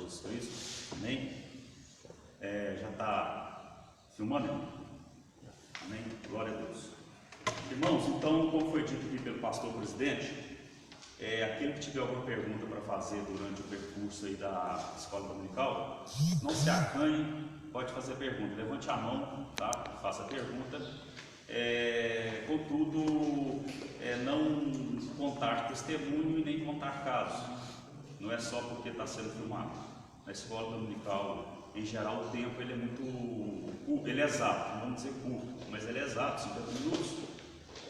Jesus Cristo. Amém? Já está filmando? Amém? Glória a Deus. Irmãos, então, como foi dito aqui pelo pastor presidente, aquele que tiver alguma pergunta para fazer durante o percurso aí da escola dominical, não se acanhe, pode fazer pergunta, levante a mão, tá? Faça a pergunta. Contudo, não contar testemunho e nem contar casos. Não é só porque está sendo filmado. Na escola dominical, em geral, o tempo ele é muito curto, ele é exato, não vamos dizer curto, mas ele é exato, 50 minutos.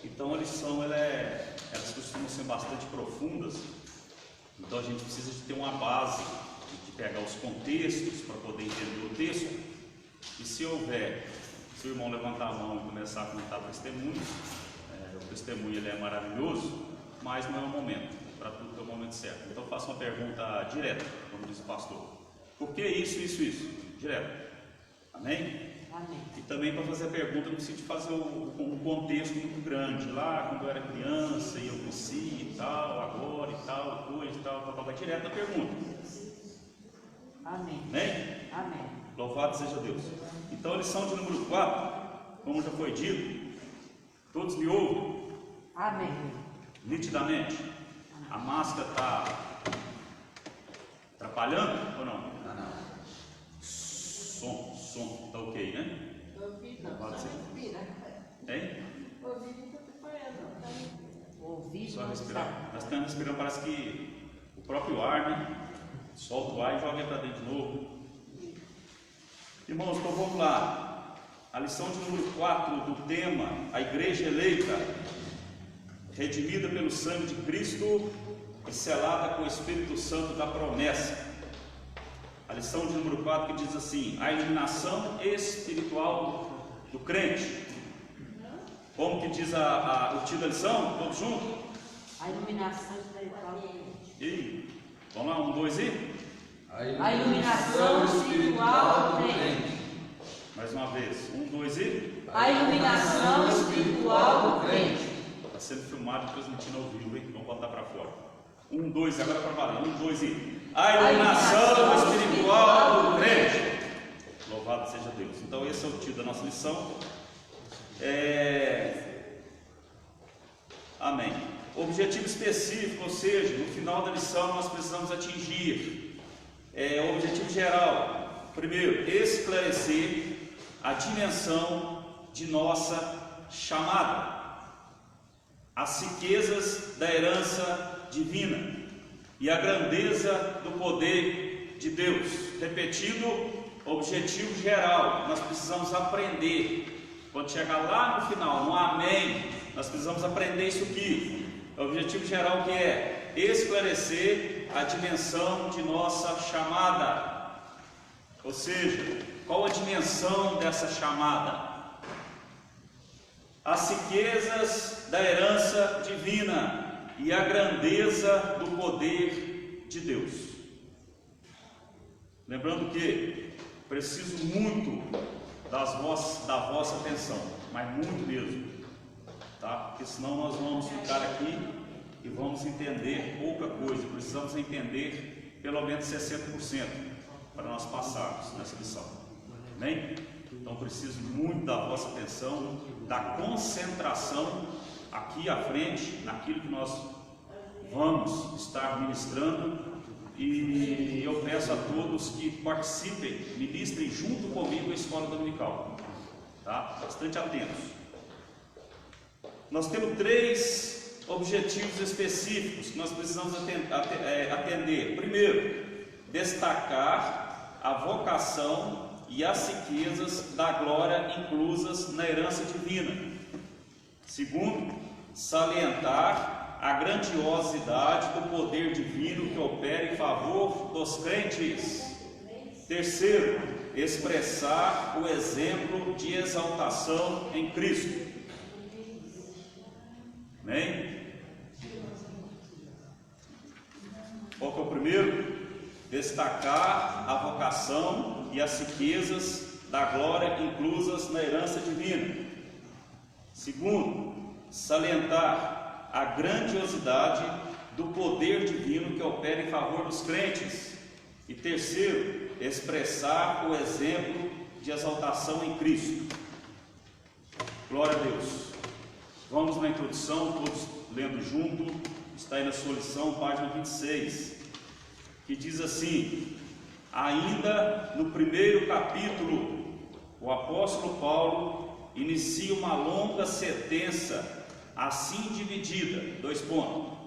Então a lição elas costumam ser bastante profundas, então a gente precisa de ter uma base, de pegar os contextos para poder entender o texto. E se o irmão levantar a mão e começar a contar testemunhos, o testemunho ele é maravilhoso, mas não é o momento, para tudo ter o momento certo. Então faça uma pergunta direta, como diz o pastor. Por que isso? Direto. Amém? Amém. E também para fazer a pergunta, não precisa de fazer um contexto muito grande. Lá, quando eu era criança, e eu cresci e tal, agora e tal, coisa e tal, vai direto na pergunta. Amém. Amém? Amém. Louvado seja Deus. Então, a lição de número 4, como já foi dito, todos me ouvem? Amém. Nitidamente. A máscara está atrapalhando ou não? Não. Som, está ok, né? Ouvido, só respira. Hein? Ouvido não está atrapalhando, Ouvido Só não respirar. está. Nós estamos respirando, parece que o próprio ar, né? Solta o ar e joga para dentro de novo. Irmãos, então vamos lá. A lição de número 4 do tema, a igreja eleita, redimida pelo sangue de Cristo e selada com o Espírito Santo da promessa. A lição de número 4 que diz assim: a iluminação espiritual do crente. Como que diz o título da lição? Todos juntos? A iluminação espiritual do crente. E vamos lá, 1, 2 e? A iluminação espiritual do crente. Mais uma vez, 1, 2 e? A iluminação espiritual do crente. Está sendo filmado e transmitindo ao vivo, hein? Vamos botar para fora. 1, 2, agora para valer. 1, 2 e? A iluminação espiritual do crente. Louvado seja Deus. Então esse é o título da nossa lição. Amém. Objetivo específico, ou seja, no final da lição nós precisamos atingir o objetivo geral. Primeiro, esclarecer a dimensão de nossa chamada, as riquezas da herança divina e a grandeza do poder de Deus. Repetindo, objetivo geral, nós precisamos aprender. Quando chegar lá no final, no amém, nós precisamos aprender isso aqui. O objetivo geral que é esclarecer a dimensão de nossa chamada. Ou seja, qual a dimensão dessa chamada? As riquezas da herança divina e a grandeza do poder de Deus. Lembrando que preciso muito da vossa atenção, mas muito mesmo, tá? Porque senão nós vamos ficar aqui e vamos entender pouca coisa. Precisamos entender pelo menos 60% para nós passarmos nessa lição. Amém? Então preciso muito da vossa atenção, da concentração aqui à frente, naquilo que nós vamos estar ministrando. E eu peço a todos que participem, ministrem junto comigo a escola dominical, tá? Bastante atentos. Nós temos 3 objetivos específicos que nós precisamos atender. Primeiro, destacar a vocação e as riquezas da glória inclusas na herança divina. Segundo, salientar a grandiosidade do poder divino que opera em favor dos crentes. Terceiro, expressar o exemplo de exaltação em Cristo. Amém? Qual que é o primeiro? Destacar a vocação e as riquezas da glória inclusas na herança divina. Segundo, salientar a grandiosidade do poder divino que opera em favor dos crentes. E terceiro, expressar o exemplo de exaltação em Cristo. Glória a Deus. Vamos na introdução, todos lendo junto. Está aí na sua lição, página 26, que diz assim: ainda no primeiro capítulo, o apóstolo Paulo inicia uma longa sentença assim dividida, 2 pontos.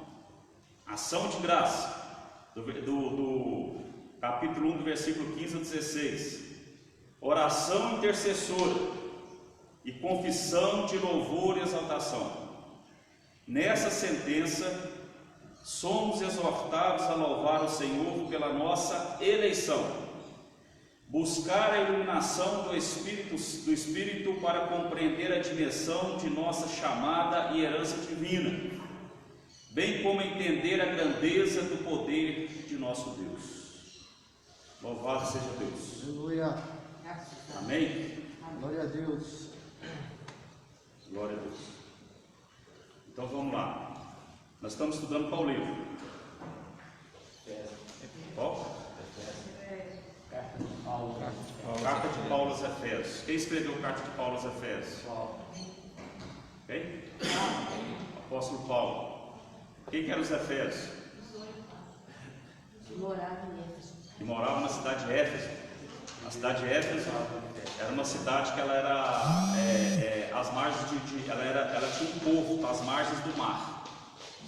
Ação de graça, do capítulo 1, do versículo 15 a 16. Oração intercessora e confissão de louvor e exaltação. Nessa sentença, somos exortados a louvar o Senhor pela nossa eleição, buscar a iluminação do Espírito para compreender a dimensão de nossa chamada e herança divina, bem como entender a grandeza do poder de nosso Deus. Louvado seja Deus. Aleluia. Amém? Glória a Deus. Glória a Deus. Então vamos lá. Nós estamos estudando qual livro? Qual? Carta de Paulo aos Efésios. Quem escreveu a Carta de Paulo aos Efésios? Quem? Apóstolo Paulo. Quem que eram os Efésios? Que moravam na cidade de Éfeso. A cidade de Éfeso era uma cidade que ela era às margens ela tinha um porto às margens do mar.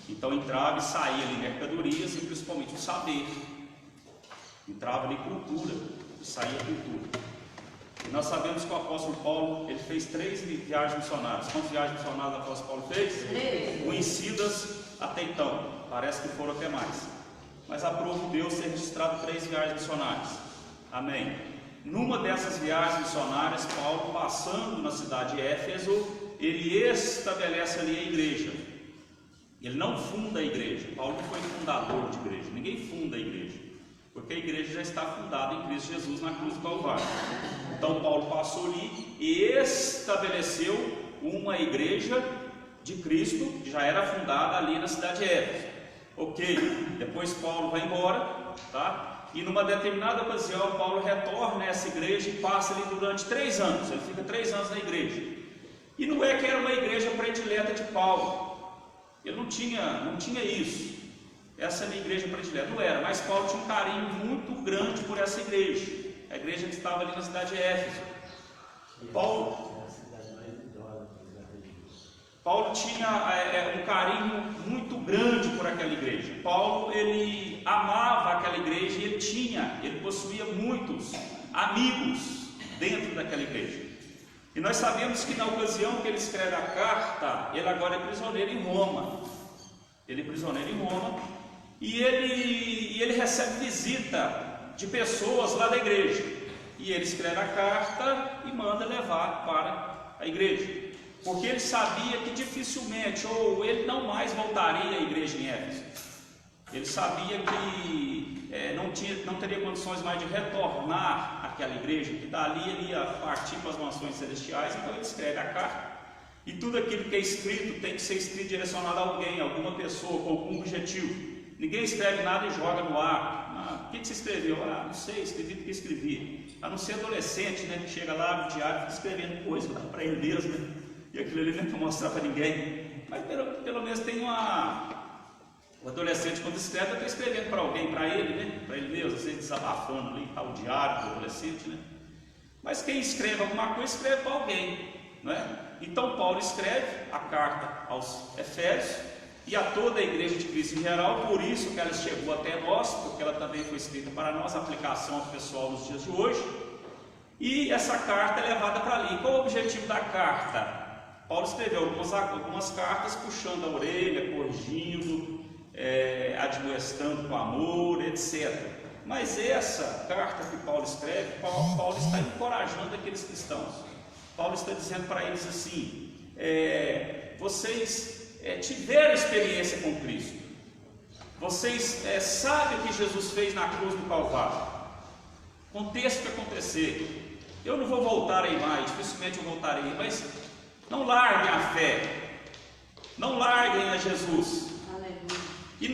Então entrava e saía ali mercadorias e principalmente o saber. Entrava ali cultura e saía cultura. E nós sabemos que o apóstolo Paulo ele fez 3 viagens missionárias. Quantas viagens missionárias o apóstolo Paulo fez? 3. Conhecidas até então. Parece que foram até mais. Mas aprove Deus ser registrado 3 viagens missionárias. Amém. Numa dessas viagens missionárias, Paulo, passando na cidade de Éfeso, ele estabelece ali a igreja. Ele não funda a igreja. Paulo não foi fundador de igreja. Ninguém funda a igreja, porque a igreja já está fundada em Cristo Jesus na cruz do Calvário. Então Paulo passou ali e estabeleceu uma igreja de Cristo, que já era fundada ali na cidade de Éfeso. Ok, depois Paulo vai embora, tá? E numa determinada ocasião, Paulo retorna a essa igreja e passa ali durante 3 anos. Ele fica 3 anos na igreja. E não é que era uma igreja predileta de Paulo. Ele não tinha isso. Essa é a minha igreja predileta. Não era, mas Paulo tinha um carinho muito grande por essa igreja. A igreja que estava ali na cidade de Éfeso. Paulo tinha um carinho muito grande por aquela igreja. Paulo, ele amava aquela igreja e ele possuía muitos amigos dentro daquela igreja. E nós sabemos que na ocasião que ele escreve a carta, ele agora é prisioneiro em Roma. Ele é prisioneiro em Roma e ele recebe visita de pessoas lá da igreja. E ele escreve a carta e manda levar para a igreja. Porque ele sabia que dificilmente, ou ele não mais voltaria à igreja em Éfeso. Ele sabia que não teria condições mais de retornar àquela igreja, que dali ele ia partir para as mansões celestiais. Então ele escreve a carta. E tudo aquilo que é escrito tem que ser escrito direcionado a alguém, a alguma pessoa, com algum objetivo. Ninguém escreve nada e joga no ar. O que você escreveu? Não sei, escrevi porque escrevi. A não ser adolescente, né, que chega lá no diário e fica escrevendo coisa lá para ele mesmo, né? E aquilo ali não é para mostrar para ninguém. Mas pelo menos tem o adolescente, quando escreve, está escrevendo para alguém, para ele, né? Para ele mesmo, às vezes desabafando ali, está o diário do adolescente, né? Mas quem escreve alguma coisa, escreve para alguém, não é? Então Paulo escreve a carta aos Efésios e a toda a igreja de Cristo em geral, por isso que ela chegou até nós, porque ela também foi escrita para nós, aplicação pessoal nos dias de hoje. E essa carta é levada para ali. Qual o objetivo da carta? Paulo escreveu algumas cartas puxando a orelha, corrigindo, admoestando com amor, etc. Mas essa carta que Paulo escreve, Paulo está encorajando aqueles cristãos. Paulo está dizendo para eles assim: vocês tiveram experiência com Cristo, vocês sabem o que Jesus fez na cruz do Calvário, aconteça o que acontecer. Eu não vou voltar aí mais, dificilmente eu voltarei, mas não larguem a fé, não larguem a Jesus. Aleluia. E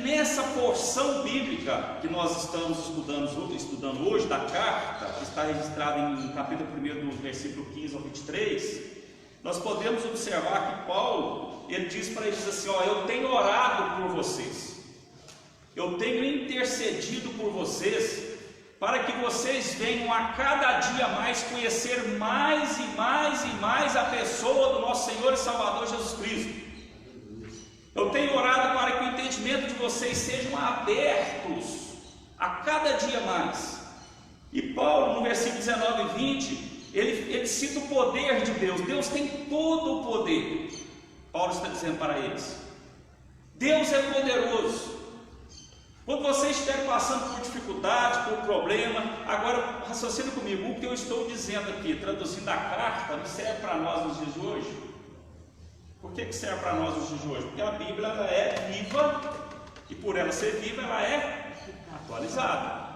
nessa porção bíblica que nós estamos estudando hoje, da carta, que está registrada em capítulo 1, do versículo 15 ao 23, nós podemos observar que Paulo, ele diz para eles assim: ó, eu tenho orado por vocês, eu tenho intercedido por vocês, para que vocês venham a cada dia mais conhecer mais e mais e mais a pessoa do nosso Senhor e Salvador Jesus Cristo. Eu tenho orado para que o entendimento de vocês sejam abertos a cada dia mais. E Paulo, no versículo 19 e 20, ele cita o poder de Deus. Deus tem todo o poder. Paulo está dizendo para eles: Deus é poderoso. Quando vocês estiverem passando por dificuldade, por problema, agora raciocine comigo, o que eu estou dizendo aqui, traduzindo a carta, não serve para nós nos dias de hoje? Por que serve para nós nos dias de hoje? Porque a Bíblia ela é viva, e por ela ser viva, ela é atualizada.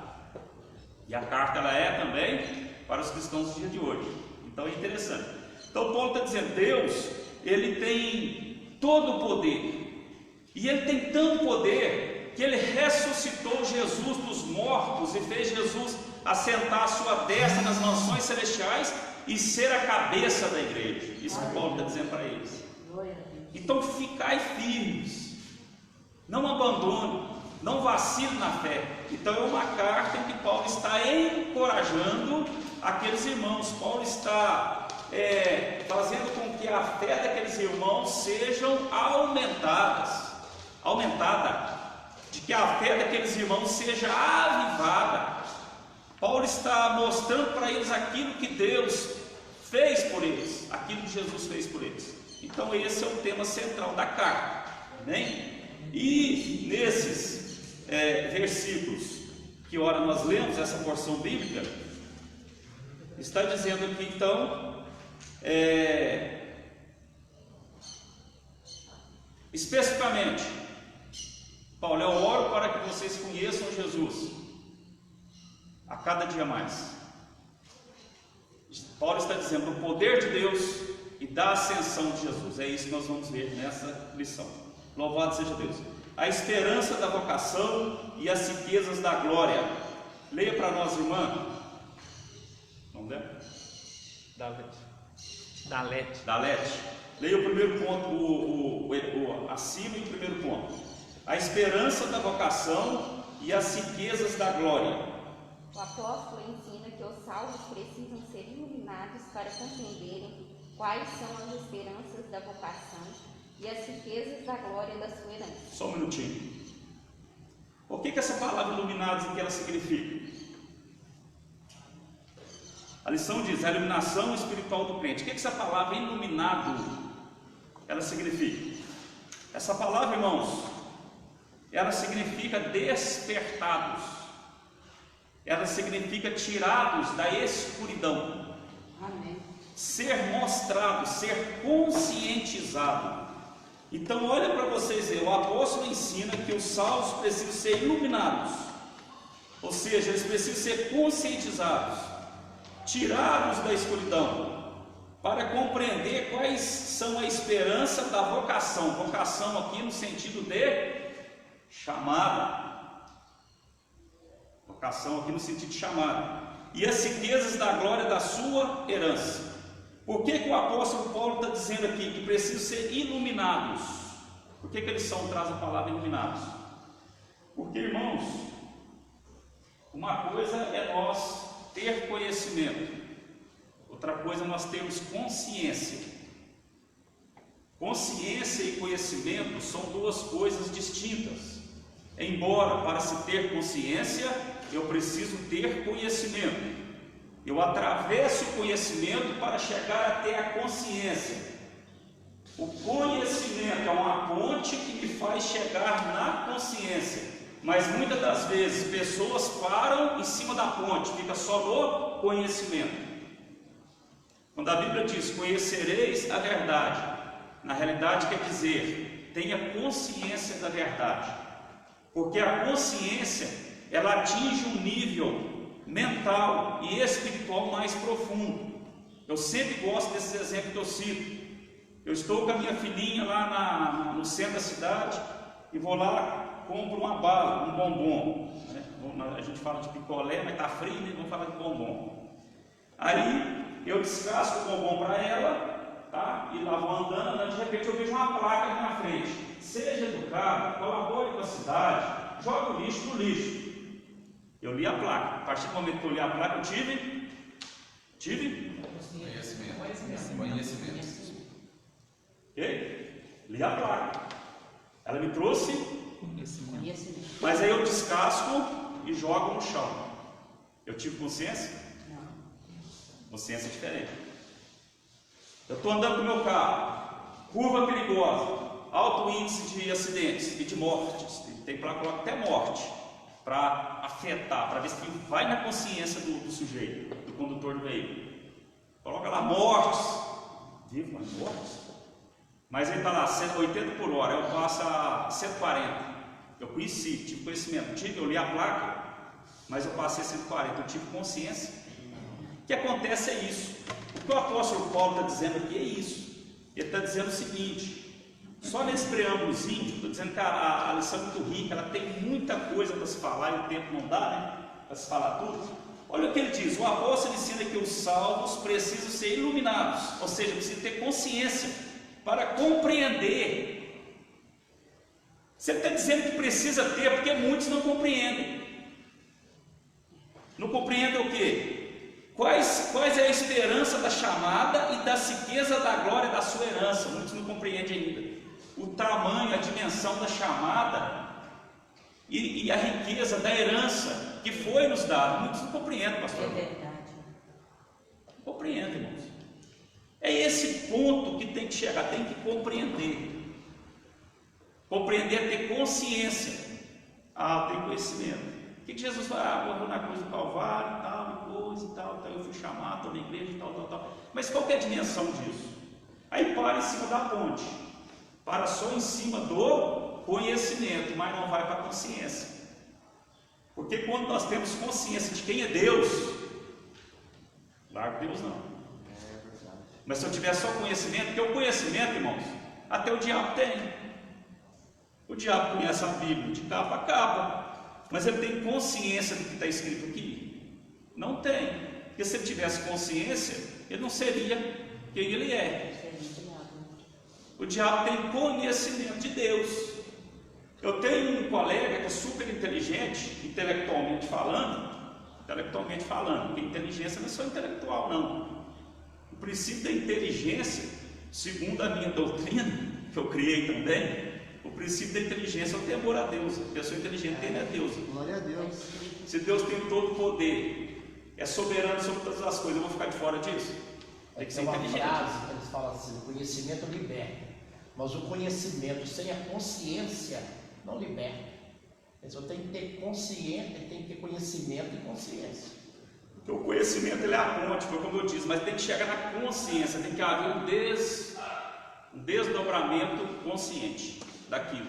E a carta ela é também para os cristãos dos dias de hoje. Então é interessante. Então Paulo está dizendo: Deus, ele tem todo o poder, e ele tem tanto poder que ele ressuscitou Jesus dos mortos e fez Jesus assentar a sua destra nas mansões celestiais e ser a cabeça da igreja. Isso que Paulo está dizendo para eles. Então ficai firmes, não abandone, não vacile na fé. Então é uma carta em que Paulo está encorajando aqueles irmãos. Paulo está fazendo com que a fé daqueles irmãos sejam aumentada, de que a fé daqueles irmãos seja avivada. Paulo está mostrando para eles aquilo que Deus fez por eles, aquilo que Jesus fez por eles. Então esse é o tema central da carta, amém? E nesses versículos que ora nós lemos, essa porção bíblica, está dizendo aqui então, especificamente, Paulo: eu oro para que vocês conheçam Jesus a cada dia mais. Paulo está dizendo o poder de Deus e da ascensão de Jesus. É isso que nós vamos ver nessa lição. Louvado seja Deus. A esperança da vocação e as riquezas da glória. Leia para nós, irmã. Vamos ler? Dalete. Leia o primeiro ponto, acima e o primeiro ponto. A esperança da vocação e as riquezas da glória. O apóstolo ensina que os salvos precisam ser iluminados para compreenderem quais são as esperanças da vocação e as riquezas da glória da sua herança. Só um minutinho. O que essa palavra iluminados, o que ela significa? A lição diz: a iluminação espiritual do crente. O que essa palavra iluminado ela significa? Essa palavra, irmãos, ela significa despertados. Ela significa tirados da escuridão. Amém. Ser mostrado, ser conscientizado. Então olha para vocês ver, o apóstolo ensina que os salvos precisam ser iluminados, ou seja, eles precisam ser conscientizados, tirados da escuridão, para compreender quais são a esperança da vocação. Vocação aqui no sentido de chamada. Vocação aqui no sentido de chamada. E as riquezas da glória da sua herança. Por que o apóstolo Paulo está dizendo aqui que precisam ser iluminados? Por que eles traz a palavra iluminados? Porque, irmãos, uma coisa é nós ter conhecimento, outra coisa é nós termos consciência. Consciência e conhecimento são duas coisas distintas. Embora para se ter consciência eu preciso ter conhecimento, eu atravesso o conhecimento para chegar até a consciência. O conhecimento é uma ponte que me faz chegar na consciência, mas muitas das vezes pessoas param em cima da ponte, fica só no conhecimento. Quando a Bíblia diz conhecereis a verdade, na realidade quer dizer tenha consciência da verdade, porque a consciência ela atinge um nível mental e espiritual mais profundo. Eu sempre gosto desses exemplos que eu cito. Eu estou com a minha filhinha lá no centro da cidade, e vou lá, compro uma bala, um bombom, né? A gente fala de picolé, mas tá frio, né? Vamos falar de bombom. Aí eu descasco o bombom para ela, tá? E lá vou andando, de repente eu vejo uma placa ali na frente. Seja educado, colabore com a cidade, jogue o lixo no lixo. Eu li a placa. A partir do momento que eu li a placa, eu tive Conhecimento. ok? Li a placa. Ela me trouxe, Conhecimento. mas aí eu descasco e jogo no chão. Eu tive consciência? Não. Consciência é diferente. Eu estou andando com o meu carro, curva perigosa, alto índice de acidentes e de mortes. Tem para colocar até morte, para afetar, para ver se vai na consciência do sujeito, do condutor do veículo. Coloca lá mortes, vivo, mas mortes. Mas ele está lá 180 por hora, eu passo a 140. Eu conheci, tive conhecimento, eu li a placa, mas eu passei a 140, eu tive consciência. O que acontece é isso. O que o apóstolo Paulo está dizendo aqui é isso. Ele está dizendo o seguinte: só nesse preâmbulozinho, estou dizendo que a lição é muito rica, ela tem muita coisa para se falar e o tempo não dá, né? Para se falar tudo. Olha o que ele diz: o apóstolo ensina que os salvos precisam ser iluminados, ou seja, precisam ter consciência para compreender. Se ele está dizendo que precisa ter, é porque muitos não compreendem. Não compreendem o quê? Quais é a esperança da chamada e da riqueza da glória da sua herança? Muitos não compreendem ainda. O tamanho, a dimensão da chamada e a riqueza da herança que foi nos dada. Muitos não compreendem, pastor. É verdade. Não compreendem, irmãos. É esse ponto que tem que chegar, tem que compreender. Compreender é ter consciência. Ter conhecimento. O que Jesus fala? Morreu na cruz do Calvário, tal, coisa e tal, eu fui chamado, estou na igreja, tal. Mas qual que é a dimensão disso? Aí para em cima da ponte. Para só em cima do conhecimento, mas não vai para a consciência. Porque quando nós temos consciência de quem é Deus, largo Deus não. Mas se eu tiver só conhecimento, porque o conhecimento, irmãos, até o diabo tem. O diabo conhece a Bíblia de capa a capa, mas ele tem consciência do que está escrito aqui? Não tem. Porque se ele tivesse consciência, ele não seria quem ele é. O diabo tem conhecimento de Deus. Eu tenho um colega que é super inteligente, intelectualmente falando, porque inteligência não é só intelectual, não. O princípio da inteligência, segundo a minha doutrina, que eu criei também, o princípio da inteligência é o temor a Deus. A pessoa inteligente tem é Deus. Glória a Deus. Se Deus tem todo o poder, é soberano sobre todas as coisas, eu vou ficar de fora disso? Tem que ser uma inteligente. frase que eles falam assim: o conhecimento liberta, mas o conhecimento sem a consciência não liberta. A pessoa tem que ter consciência, tem que ter conhecimento e consciência. Porque o conhecimento ele é a ponte, foi como eu disse, mas tem que chegar na consciência, tem que haver um desdobramento consciente daquilo.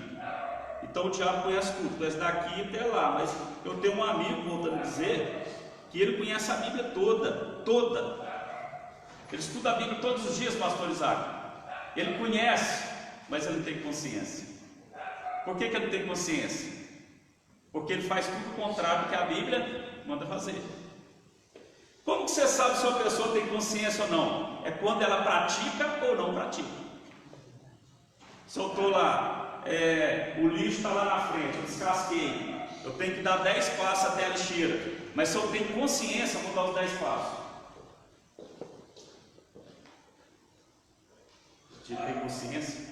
Então o diabo conhece tudo, conhece daqui até lá, mas eu tenho um amigo, voltando a dizer, que ele conhece a Bíblia toda. Ele estuda a Bíblia todos os dias, pastor Isaac. Ele conhece, mas ele não tem consciência. Por que ele não tem consciência? Porque ele faz tudo o contrário do que a Bíblia manda fazer. Como que você sabe se uma pessoa tem consciência ou não? É quando ela pratica ou não pratica. Se eu estou lá, o lixo está lá na frente, eu descasquei, eu tenho que dar 10 passos até a lixeira, mas se eu tenho consciência, eu vou dar os 10 passos. Você tem consciência?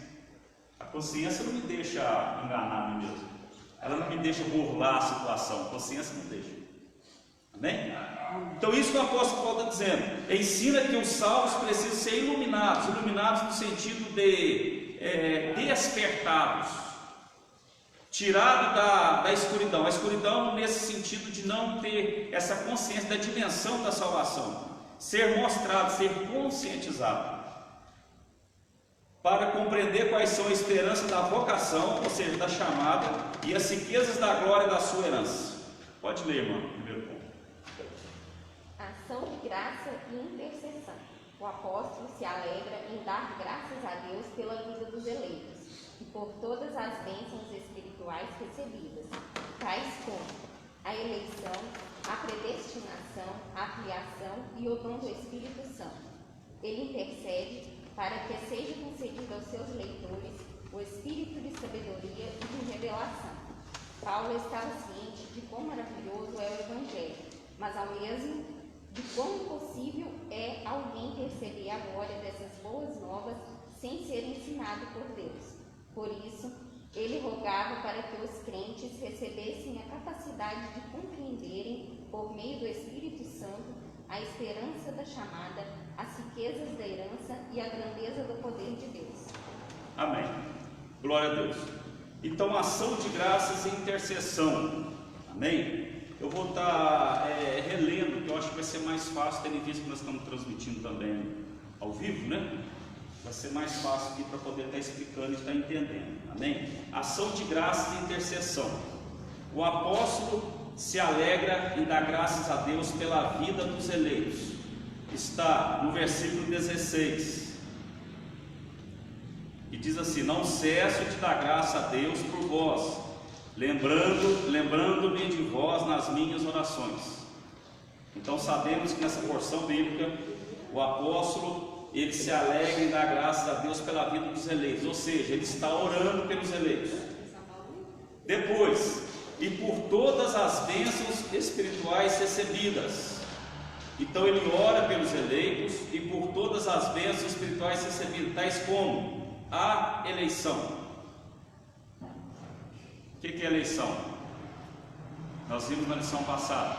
A consciência não me deixa enganar a mim mesmo, ela não me deixa burlar a situação, a consciência não deixa. Amém? Então isso que o apóstolo Paulo está dizendo, ensina que os salvos precisam ser iluminados no sentido de despertados, tirado da escuridão. A escuridão nesse sentido de não ter essa consciência da dimensão da salvação, ser mostrado, ser conscientizado, para compreender quais são a esperança da vocação, ou seja, da chamada, e as riquezas da glória da sua herança. Pode ler, irmão, primeiro ponto. Ação de graça e intercessão. O apóstolo se alegra em dar graças a Deus pela vida dos eleitos, e por todas as bênçãos espirituais recebidas, tais como a eleição, a predestinação, a criação e o dom do Espírito Santo. Ele intercede para que seja concedido aos seus leitores o espírito de sabedoria e de revelação. Paulo estava ciente de quão maravilhoso é o Evangelho, mas ao mesmo de quão impossível é alguém perceber a glória dessas boas novas sem ser ensinado por Deus. Por isso, ele rogava para que os crentes recebessem a capacidade de compreenderem, por meio do Espírito Santo, a esperança da chamada, as riquezas da herança e a grandeza do poder de Deus. Amém. Glória a Deus. Então, ação de graças e intercessão. Amém? Eu vou estar relendo, que eu acho que vai ser mais fácil, tendo em vista que nós estamos transmitindo também ao vivo, né? Vai ser mais fácil aqui para poder estar explicando e estar entendendo. Amém? Ação de graças e intercessão. O apóstolo se alegra em dar graças a Deus pela vida dos eleitos. Está no versículo 16. E diz assim: não cesso de dar graça a Deus por vós, lembrando-me de vós nas minhas orações. Então sabemos que nessa porção bíblica o apóstolo, ele se alegra em dar graças a Deus pela vida dos eleitos, ou seja, ele está orando pelos eleitos. Depois, e por todas as bênçãos espirituais recebidas. Então ele ora pelos eleitos e por todas as bênçãos espirituais recebidas, tais como a eleição. O que é eleição? Nós vimos na lição passada.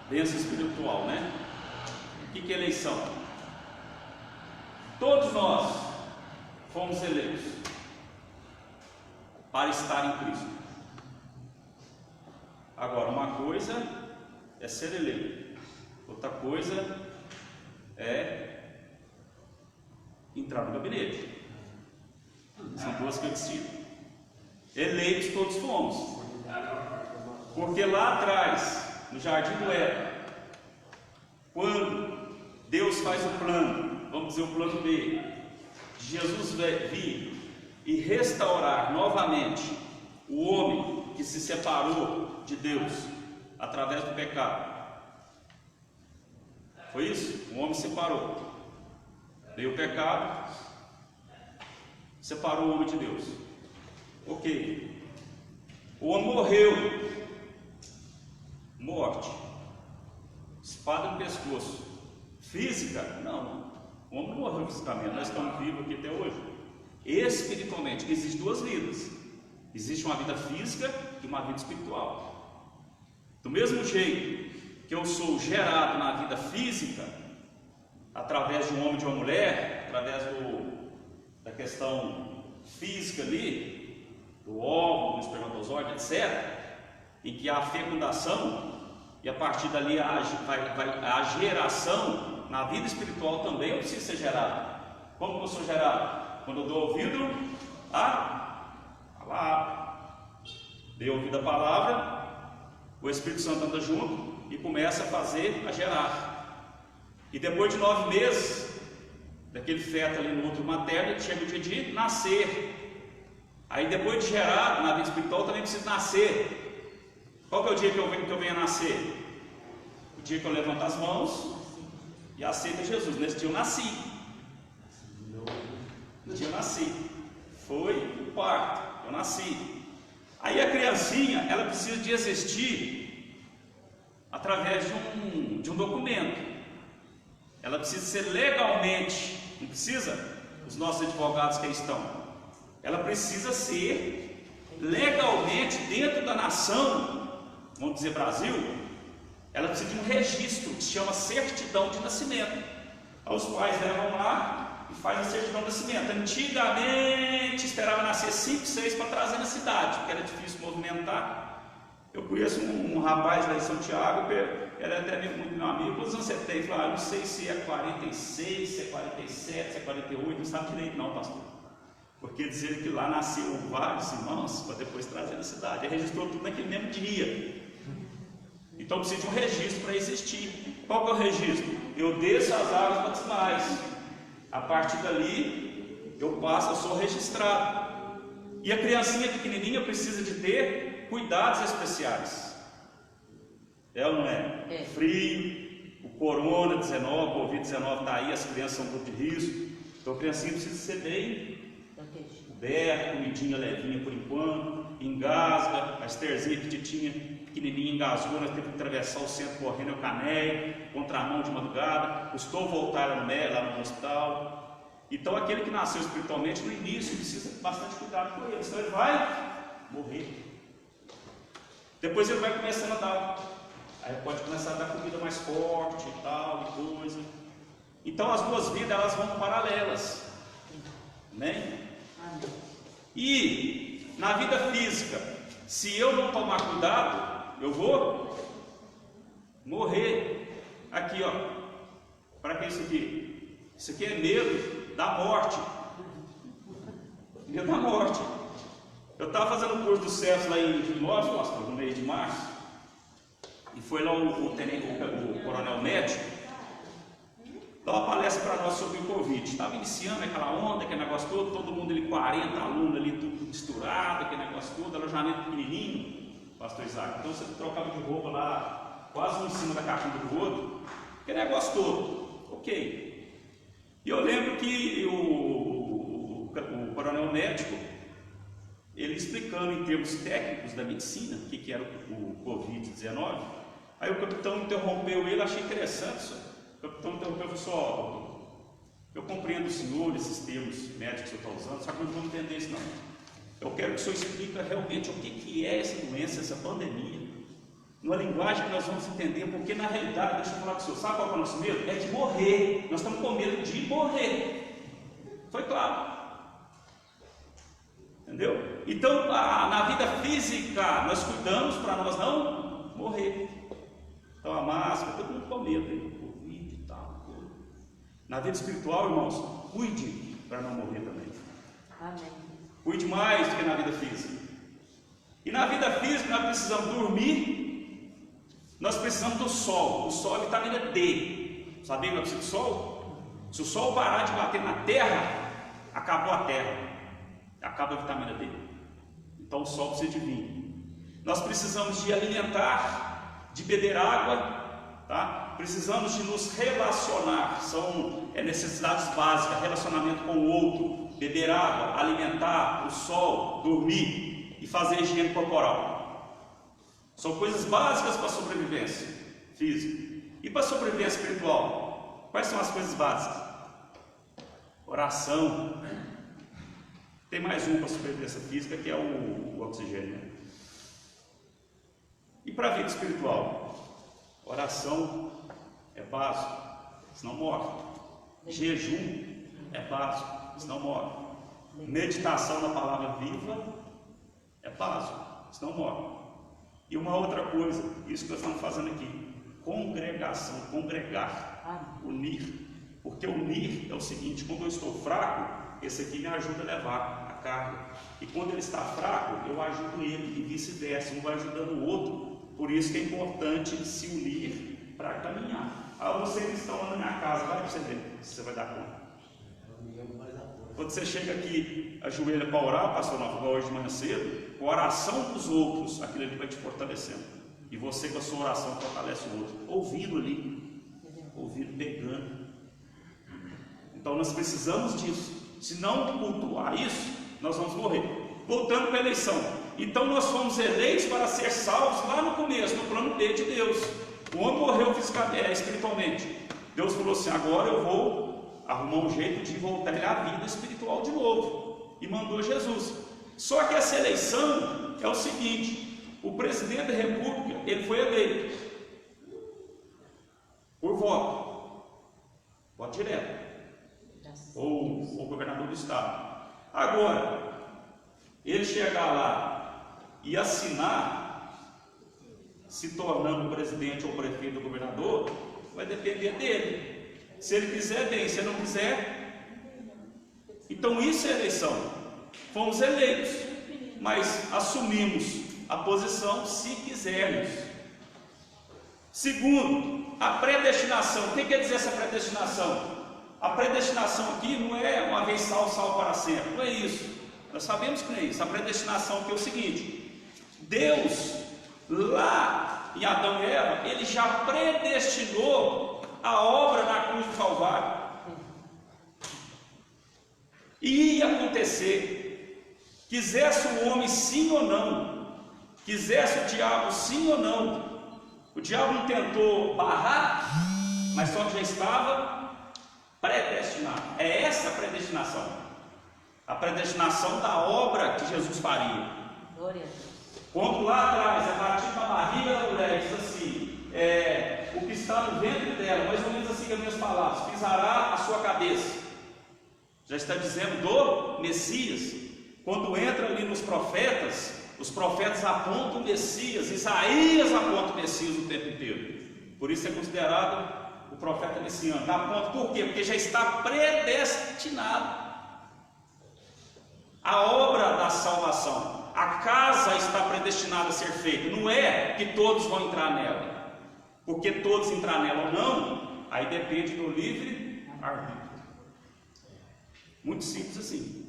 Bênção espiritual, né? O que é eleição? Todos nós fomos eleitos para estar em Cristo. Agora, uma coisa é ser eleito, outra coisa é entrar no gabinete. São duas coisas distintas. Eleitos todos fomos, porque lá atrás, no jardim do Éden, quando Deus faz o plano, vamos dizer o plano B, de Jesus vir e restaurar novamente o homem que se separou de Deus através do pecado. Foi isso? O homem se separou. Veio o pecado, separou o homem de Deus. Ok. O homem morreu. Morte. Espada no pescoço. Física? Não. O homem não morreu fisicamente. Nós estamos vivos aqui até hoje. Espiritualmente, existem duas vidas. Existe uma vida física e uma vida espiritual. Do mesmo jeito que eu sou gerado na vida física, através de um homem e de uma mulher, através da questão física ali, do óvulo, do espermatozoide, etc., em que há a fecundação, e a partir dali a geração, na vida espiritual também eu preciso ser gerado. Como que eu sou gerado? Quando eu dou ouvido à palavra. Dei ouvido à palavra, o Espírito Santo anda junto e começa a gerar. E depois de 9 meses, daquele feto ali no útero materno, chega o dia de nascer. Aí depois de gerar, na vida espiritual também precisa nascer. Qual que é o dia que eu venho a nascer? O dia que eu levanto as mãos e aceito Jesus. Nesse dia eu nasci. No dia eu nasci. Foi o parto, eu nasci. Aí a criancinha, ela precisa de existir através de um documento. Ela precisa ser legalmente, não precisa? Os nossos advogados que aí estão. Ela precisa ser legalmente dentro da nação, vamos dizer Brasil, ela precisa de um registro que se chama certidão de nascimento. Aí os pais levam lá e fazem a certidão de nascimento. Antigamente esperava nascer 5, 6 para trazer na cidade, porque era difícil movimentar. Eu conheço um rapaz lá em São Tiago, ele é até muito meu amigo. Quantos anos você tem? Ele falou: não sei se é 46, se é 47, se é 48, não sabe direito não, pastor. Porque dizer que lá nasceu vários irmãos para depois trazer na cidade. Ele registrou tudo naquele mesmo dia. Então precisa de um registro para existir. Qual que é o registro? Eu desço as águas batismais. A partir dali, eu sou registrado. E a criancinha pequenininha precisa de ter cuidados especiais. É ou não é? É. Frio, o Corona-19, o Covid-19 está aí, as crianças são um grupo de risco. Então a criancinha precisa ser bem coberta, comidinha levinha por enquanto, engasga, a Estherzinha petitinha, pequenininha, engasgou, nós temos que atravessar o centro correndo, o Canéio, contramão de madrugada, custou voltar lá no hospital. Então aquele que nasceu espiritualmente no início precisa de bastante cuidado com ele, senão ele vai morrer. Depois ele vai começando a dar, aí pode começar a dar comida mais forte e tal, e coisa. Então as duas vidas elas vão paralelas, né? E na vida física, se eu não tomar cuidado, eu vou morrer. Aqui, ó, para que isso aqui? Isso aqui é medo da morte. Medo da morte. Eu estava fazendo o curso do CES lá em Finópolis, pastor, no mês de março, e foi lá o coronel médico dar uma palestra para nós sobre o Covid. Estava iniciando aquela onda, aquele negócio todo mundo ali, 40 alunos ali, tudo misturado, aquele negócio todo, alojamento pequenininho, pastor Isaac. Então você trocava de roupa lá, quase um em cima da caixinha do outro, aquele negócio todo, ok. E eu lembro que o coronel médico, ele explicando em termos técnicos da medicina, o que era o Covid-19, aí o capitão interrompeu ele, achei interessante isso. O capitão interrompeu e falou assim: doutor, eu compreendo o senhor, esses termos médicos que o senhor está usando, só que eu não vou entender isso não. Eu quero que o senhor explique realmente o que é essa doença, essa pandemia, numa linguagem que nós vamos entender, porque na realidade, deixa eu falar com o senhor, sabe qual é o nosso medo? É de morrer, nós estamos com medo de morrer. Foi claro. Entendeu? Então, na vida física, nós cuidamos para nós não morrer. Então, a máscara, todo mundo com medo aí, do Covid e tal. Na vida espiritual, irmãos, cuide para não morrer também. Amém. Cuide mais do que na vida física. E na vida física, nós precisamos dormir, nós precisamos do sol. O sol é vitamina D. Sabia que nós precisamos do sol? Se o sol parar de bater na terra, acabou a terra. Acaba a vitamina D. Então o sol precisa de vinho. Nós precisamos de alimentar, de beber água, tá? Precisamos de nos relacionar, são necessidades básicas, relacionamento com o outro, beber água, alimentar, o sol, dormir e fazer higiene corporal. São coisas básicas para a sobrevivência física. E para a sobrevivência espiritual, quais são as coisas básicas? Oração. Tem mais um para a sobrevivência física, que é o oxigênio. E para a vida espiritual? Oração é básico, senão morre. Jejum é básico, senão morre. Meditação na palavra viva é básico, senão morre. E uma outra coisa, isso que nós estamos fazendo aqui, congregação, congregar, unir. Porque unir é o seguinte: quando eu estou fraco, esse aqui me ajuda a levar a carga. E quando ele está fraco, eu ajudo ele, e vice-versa, um vai ajudando o outro. Por isso que é importante se unir para caminhar. Vocês que estão lá na minha casa, vai para você ver se você vai dar conta. Quando você chega aqui, ajoelha para orar, pastor Nova, hoje de manhã cedo, com a oração dos outros, aquilo ali vai te fortalecendo. E você com a sua oração fortalece o outro. Ouvindo ali, ouvindo, pegando. Então nós precisamos disso. Se não cultuar isso, nós vamos morrer. Voltando para a eleição. Então nós fomos eleitos para ser salvos lá no começo, no plano B de Deus. O homem morreu espiritualmente. Deus falou assim: agora eu vou arrumar um jeito de voltar à vida espiritual de novo. E mandou Jesus. Só que essa eleição é o seguinte: o presidente da república, ele foi eleito por voto direto. Ou o governador do estado. Agora, ele chegar lá e assinar, se tornando o presidente ou o prefeito ou governador, vai depender dele. Se ele quiser, bem; se ele não quiser, então isso é eleição. Fomos eleitos, mas assumimos a posição se quisermos. Segundo, a predestinação. O que quer dizer essa predestinação? A predestinação aqui não é uma vez salvo para sempre, não é isso. Nós sabemos que não é isso. A predestinação aqui é o seguinte: Deus, lá em Adão e Eva, Ele já predestinou a obra na cruz do Calvário. E ia acontecer, quisesse o homem sim ou não, quisesse o diabo sim ou não. O diabo não tentou barrar, mas só que já estava predestinado. É essa a predestinação. A predestinação da obra que Jesus faria. Glória a Deus. Quando lá atrás é batido na barriga da mulher, diz assim: o que está no ventre dela, mais ou menos assim que as minhas palavras, pisará a sua cabeça. Já está dizendo do Messias. Quando entra ali nos profetas, os profetas apontam o Messias. Isaías aponta o Messias o tempo inteiro. Por isso é considerado o profeta messiânico. Aponta por quê? Porque já está predestinado a obra da salvação. A casa está predestinada a ser feita. Não é que todos vão entrar nela, porque todos entrar nela ou não, aí depende do livre arbítrio. Muito simples assim.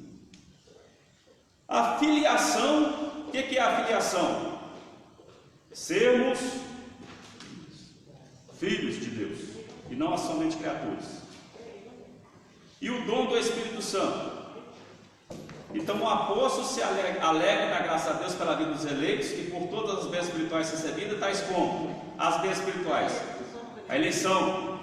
A filiação, o que é a filiação? Sermos filhos de Deus, e não somente criaturas. E o dom do Espírito Santo. Então o apóstolo se alegra da graça a Deus pela vida dos eleitos e por todas as bênçãos espirituais recebidas, tais como as bênçãos espirituais, a eleição,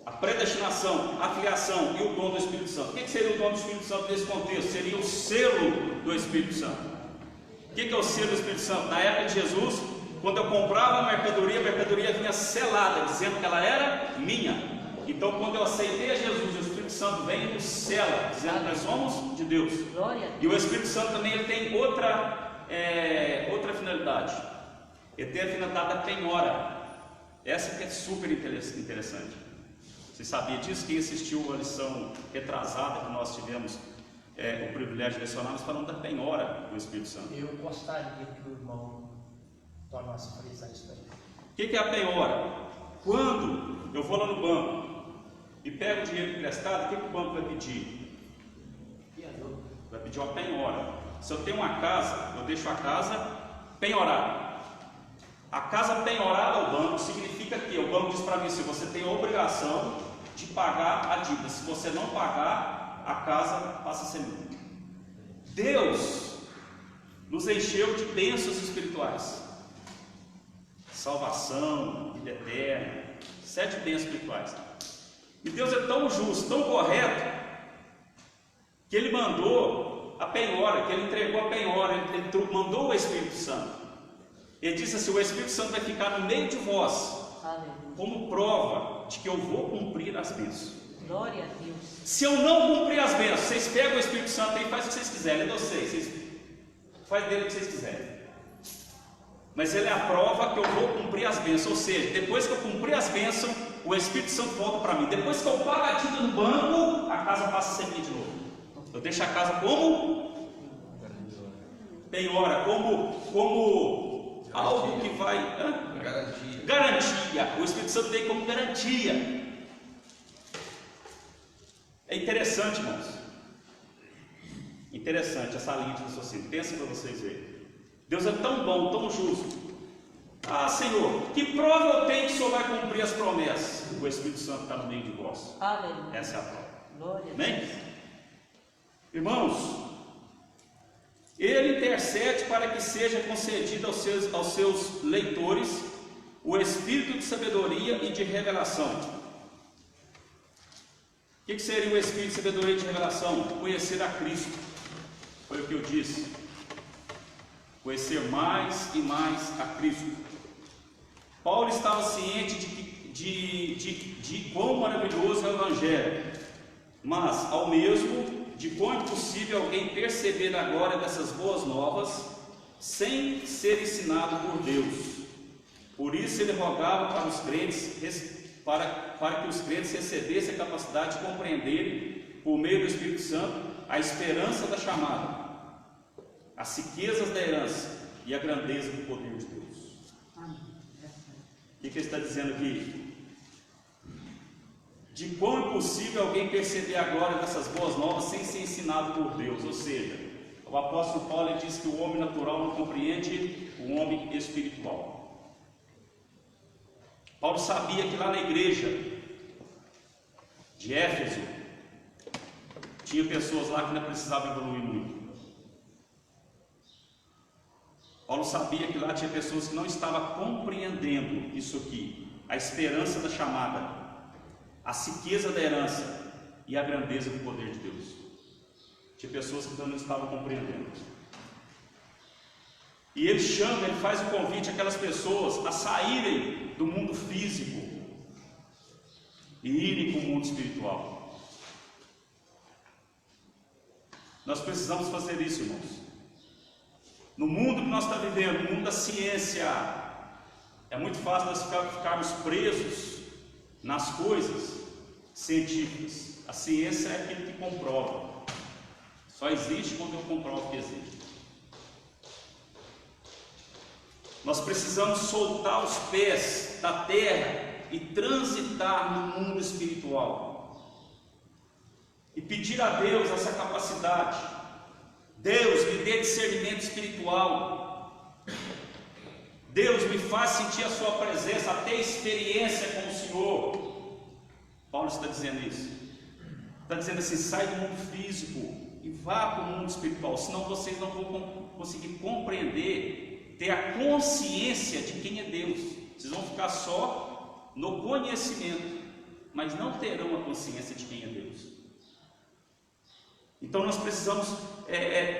a predestinação, a filiação e o dom do Espírito Santo. O que seria o dom do Espírito Santo nesse contexto? Seria o selo do Espírito Santo. O que é o selo do Espírito Santo? Na época de Jesus, quando eu comprava a mercadoria vinha selada, dizendo que ela era minha. Então, quando eu aceitei a Jesus, o Espírito Santo vem e nos sela, dizendo que nós somos de Deus. E o Espírito Santo também ele tem outra finalidade. Ele tem a finalidade da penhora. Essa que é super interessante. Você sabia disso? Quem assistiu a lição retrasada que nós tivemos o privilégio de lecionar, nós falamos da penhora do Espírito Santo. Eu gostaria que o irmão tornasse a frisar isso aí. O que é a penhora? Quando eu vou lá no banco e pego o dinheiro emprestado, o que o banco vai pedir? Vai pedir uma penhora. Se eu tenho uma casa, eu deixo a casa penhorada. A casa penhorada ao banco significa que o banco diz para mim: se você tem a obrigação de pagar a dívida, se você não pagar, a casa passa a ser minha. Deus nos encheu de bênçãos espirituais: salvação, vida eterna, 7 bênçãos espirituais. E Deus é tão justo, tão correto, que Ele mandou a penhora, que Ele entregou a penhora, Ele mandou o Espírito Santo. Ele disse assim: o Espírito Santo vai ficar no meio de vós, como prova de que eu vou cumprir as bênçãos. Glória a Deus. Se eu não cumprir as bênçãos, vocês pegam o Espírito Santo e fazem o que vocês quiserem, ele é de vocês fazem dele o que vocês quiserem. Mas ele é a prova que eu vou cumprir as bênçãos. Ou seja, depois que eu cumprir as bênçãos, o Espírito Santo volta para mim. Depois que eu pago a dívida no banco, a casa passa a ser minha de novo. Eu deixo a casa como penhora, como algo que vai garantia. O Espírito Santo vem como garantia. É interessante, irmãos. Interessante essa linha de raciocínio. Pensa para vocês verem. Deus é tão bom, tão justo. Ah, Senhor, que prova eu tenho que o Senhor vai cumprir as promessas? O Espírito Santo está no meio de vós. Aleluia. Essa é a prova. Glória a Amém? Deus. Irmãos, Ele intercede para que seja concedido aos seus leitores o espírito de sabedoria e de revelação. O que seria o espírito de sabedoria e de revelação? Conhecer a Cristo. Foi o que eu disse. Conhecer mais e mais a Cristo. Paulo estava ciente de quão maravilhoso é o Evangelho, mas ao mesmo de quão impossível alguém perceber a glória dessas boas novas sem ser ensinado por Deus. Por isso ele rogava para os crentes, para que os crentes recebessem a capacidade de compreenderem, por meio do Espírito Santo, a esperança da chamada, as riquezas da herança e a grandeza do poder de Deus. O que ele está dizendo aqui? de quão impossível alguém perceber a glória dessas boas novas sem ser ensinado por Deus. Ou seja, o apóstolo Paulo ele diz que o homem natural não compreende o homem espiritual. Paulo sabia que lá na igreja de Éfeso tinha pessoas lá que não precisavam evoluir muito. Paulo sabia que lá tinha pessoas que não estavam compreendendo isso aqui, a esperança da chamada, a riqueza da herança e a grandeza do poder de Deus. Tinha pessoas que não estavam compreendendo. E ele faz o convite àquelas pessoas a saírem do mundo físico e irem para o mundo espiritual. Nós precisamos fazer isso, irmãos. No mundo que nós estamos vivendo, no mundo da ciência, é muito fácil nós ficarmos presos nas coisas científicas. A ciência é aquilo que comprova. Só existe quando eu comprovo que existe. Nós precisamos soltar os pés da terra e transitar no mundo espiritual. E pedir a Deus essa capacidade. Deus, me dê discernimento espiritual. Deus, me faz sentir a sua presença, até experiência com o Senhor. Paulo está dizendo isso. Está dizendo assim, sai do mundo físico e vá para o mundo espiritual, senão vocês não vão conseguir compreender, ter a consciência de quem é Deus. Vocês vão ficar só no conhecimento, mas não terão a consciência de quem é Deus. Então nós precisamos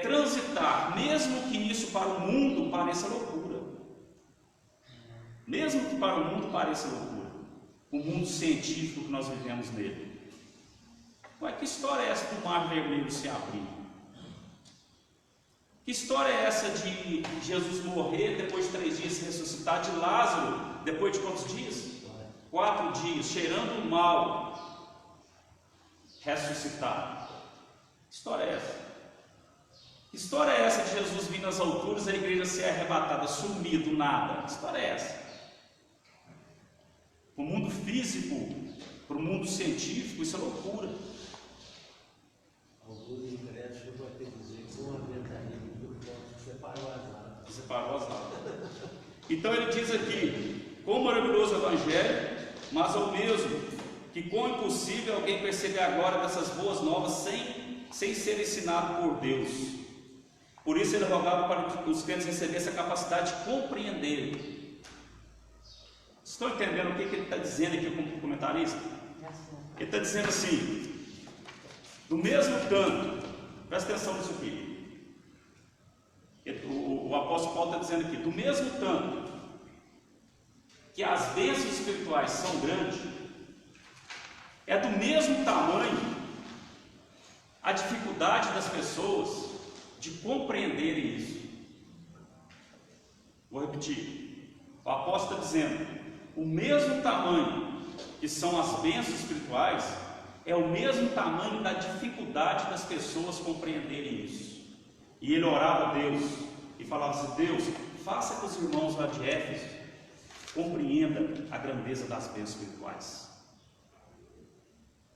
transitar, mesmo que isso para o mundo pareça loucura. Mesmo que para o mundo pareça loucura, o mundo científico que nós vivemos nele. Ué, que história é essa do mar vermelho se abrir? Que história é essa de Jesus morrer, depois de 3 dias se ressuscitar, de Lázaro, depois de quantos dias? 4 dias, cheirando mal, ressuscitar? Que história é essa? Que história é essa de Jesus vir nas alturas e a igreja ser arrebatada, sumir do nada? Que história é essa? Para o mundo físico, para o mundo científico, isso é loucura. Alguns ingressos eu vou ter que dizer que uma ventania do ponto separou as águas. Separou as águas. Então ele diz aqui, quão maravilhoso é o Evangelho, mas ao mesmo que quão impossível alguém perceber a glória dessas boas novas sem ser ensinado por Deus. Por isso ele rogava para os crentes receberem essa capacidade de compreender. Estão entendendo o que ele está dizendo aqui como comentarista? Ele está dizendo assim, do mesmo tanto, presta atenção nisso aqui, o apóstolo Paulo está dizendo aqui, do mesmo tanto que as bênçãos espirituais são grandes, é do mesmo tamanho a dificuldade das pessoas de compreenderem isso. Vou repetir, o apóstolo está dizendo, o mesmo tamanho que são as bênçãos espirituais, é o mesmo tamanho da dificuldade das pessoas compreenderem isso. E ele orava a Deus e falava assim, Deus, faça que os irmãos lá de Éfeso compreendam a grandeza das bênçãos espirituais.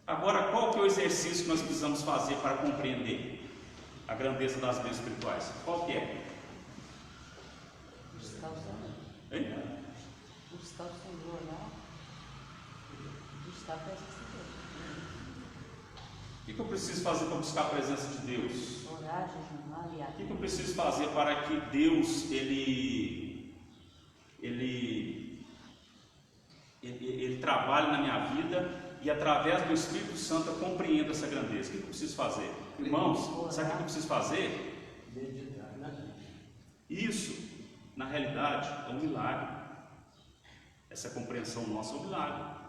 Agora, qual que é o exercício que nós precisamos fazer para compreender a grandeza das bênçãos espirituais? Qual que é? Buscar o Senhor. Hein? Buscar o Senhor lá. Buscar a presença de Deus. O que eu preciso fazer para buscar a presença de Deus? Orar, jejuar e O que eu preciso fazer para que Deus ele trabalhe na minha vida e através do Espírito Santo eu compreenda essa grandeza? O que eu preciso fazer? Irmãos, sabe o que eu preciso fazer? Meditar na vida. Isso, na realidade, é um milagre. Essa compreensão nossa é um milagre.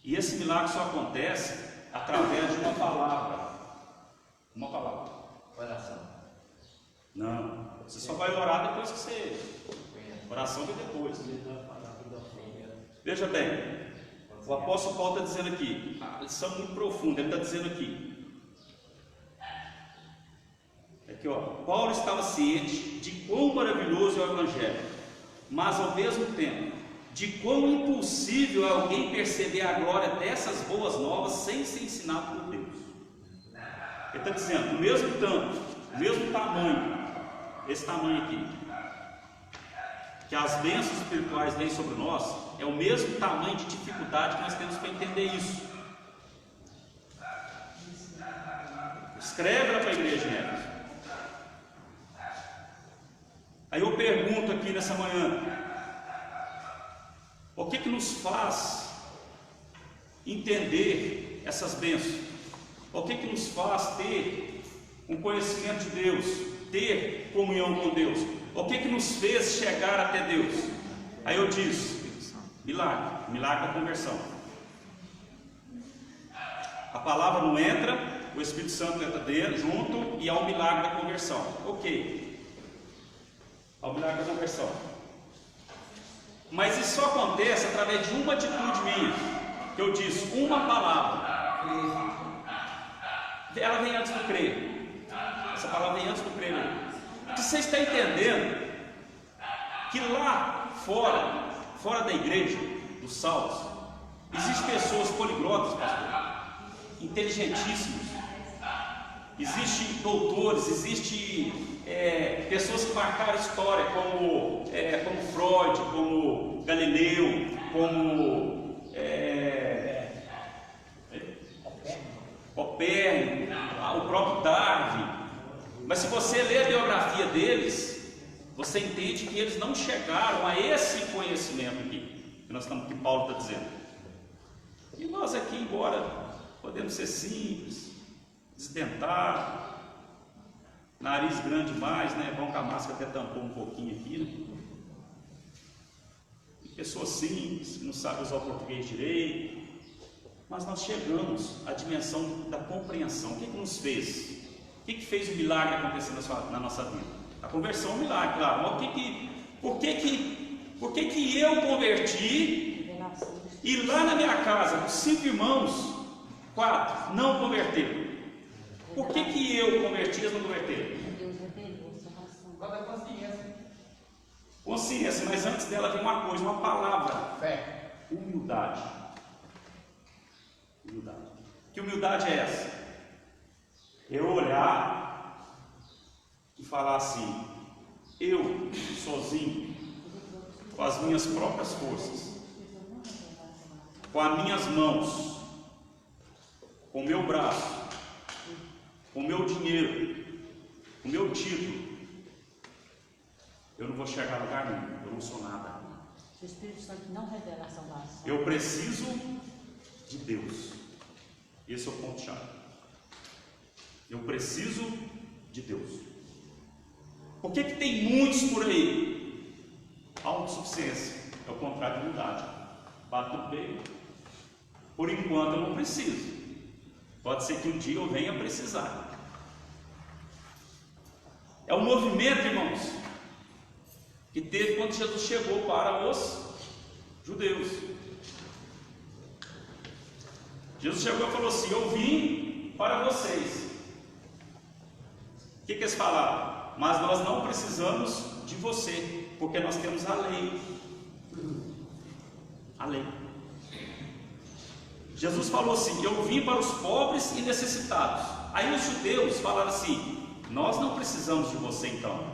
E esse milagre só acontece através de uma palavra. Uma palavra. Oração. Não, você só vai orar depois que você... Oração vem depois. Veja bem, o apóstolo Paulo está dizendo aqui, a lição muito profunda, ele está dizendo aqui, ó, Paulo estava ciente de quão maravilhoso é o Evangelho, mas ao mesmo tempo de quão impossível é alguém perceber a glória dessas boas novas sem ser ensinado por Deus. Ele está dizendo, o mesmo tanto, o mesmo tamanho, esse tamanho aqui, que as bênçãos espirituais vêm sobre nós, é o mesmo tamanho de dificuldade que nós temos para entender isso. Escreve lá para a igreja em Éfeso. Aí eu pergunto aqui nessa manhã, o que nos faz entender essas bênçãos? O que nos faz ter um conhecimento de Deus, ter comunhão com Deus? O que nos fez chegar até Deus? Aí eu disse, milagre da conversão. A palavra não entra, o Espírito Santo entra dentro, junto, e há o milagre da conversão. Ok, há o milagre da conversão. Mas isso só acontece através de uma atitude minha, que eu disse, uma palavra. Ela vem antes do crer. Essa palavra vem antes do crer. Porque você está entendendo que lá fora da igreja, dos salvos, existem pessoas poliglotas, pastor, inteligentíssimos. Existem doutores, existem pessoas que marcaram a história, como Freud, como Galileu, como Copérnico, o próprio Darwin. Mas se você ler a biografia deles, você entende que eles não chegaram a esse conhecimento aqui, que Paulo está dizendo. E nós aqui, embora podemos ser simples, desdentado, nariz grande demais, né? Bom que a máscara até tampou um pouquinho aqui, né? E pessoas simples, que não sabem usar o português direito, mas nós chegamos à dimensão da compreensão. O que nos fez? O que fez o milagre acontecer na nossa vida? A conversão é um milagre, claro. Mas por que eu converti e lá na minha casa, os 5 irmãos, 4 não converteram? Por que eu converti e eles não converteram? Deus revelou salvação. Qual é a consciência? Consciência, mas antes dela vem uma coisa, uma palavra: Fé. humildade. Humildade. Que humildade é essa? Eu olhar e falar assim: eu, sozinho, com as minhas próprias forças, com as minhas mãos, com o meu braço, com o meu dinheiro, com o meu título, eu não vou chegar a lugar nenhum, eu não sou nada. Se o Espírito Santo não revela a salvação, Eu preciso de Deus. Esse é o ponto-chave. Eu preciso de Deus. Por que tem muitos por aí? Autossuficiência. É o contrário de humildade. Bato no peito. Por enquanto eu não preciso. Pode ser que um dia eu venha precisar. É um movimento, irmãos, que teve quando Jesus chegou para os judeus. Jesus chegou e falou assim: eu vim para vocês. O que eles falaram? Mas nós não precisamos de você, porque nós temos a lei. A lei. Jesus falou assim: eu vim para os pobres e necessitados. Aí os judeus falaram assim: nós não precisamos de você então,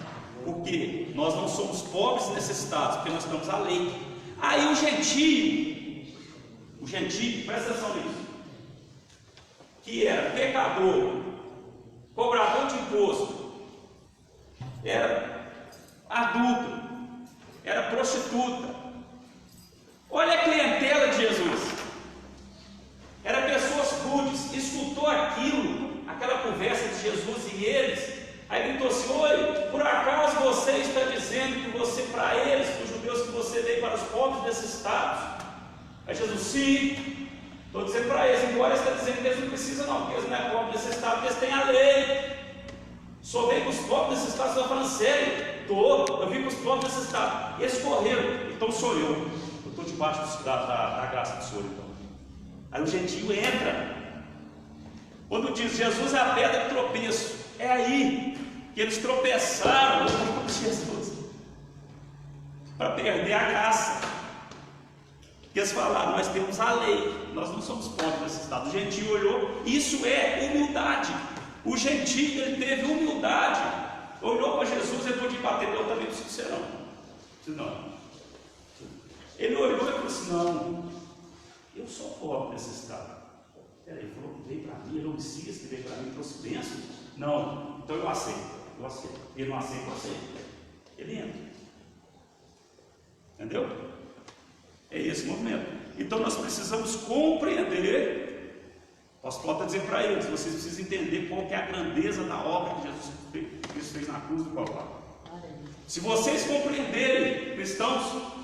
porque nós não somos pobres e necessitados, porque nós temos a lei. Aí o gentio, presta atenção nisso, que era pecador, cobrador de imposto, era adulto, era prostituta. Olha a clientela de Jesus. Era pessoas rudes, escutou aquela conversa de Jesus e eles, aí gritou assim: oi, por acaso você está dizendo que você, para eles, para os judeus, que você veio para os pobres necessitados? Aí Jesus: sim, estou dizendo para eles, embora ele está dizendo que eles não precisam não, porque eles não é pobre necessitado, porque eles têm a lei. Só veio para os pobres necessitados. Você está falando sério? Eu vim para os pobres necessitados. Eles correram, então sou eu estou debaixo da graça do Senhor. Então aí o gentio entra. Quando diz Jesus é a pedra de tropeço, é aí que eles tropeçaram com Jesus para perder a graça. Que eles falaram, nós temos a lei, nós não somos pobres nesse estado. O gentio olhou, isso é humildade. O gentio, ele teve humildade, olhou para Jesus, ele podia bater, eu também preciso ser não. Ele olhou e falou assim, não, eu sou pobre nesse estado. Ele falou que veio para mim, ele é o Messias que veio para mim, trouxe bênção. Não, então eu aceito. Ele não aceita, eu aceito. Ele entra. Entendeu? É esse o movimento. Então nós precisamos compreender. O apóstolo Paulo está dizendo para eles, vocês precisam entender qual que é a grandeza da obra que Jesus fez na cruz do Calvário. Se vocês compreenderem, cristãos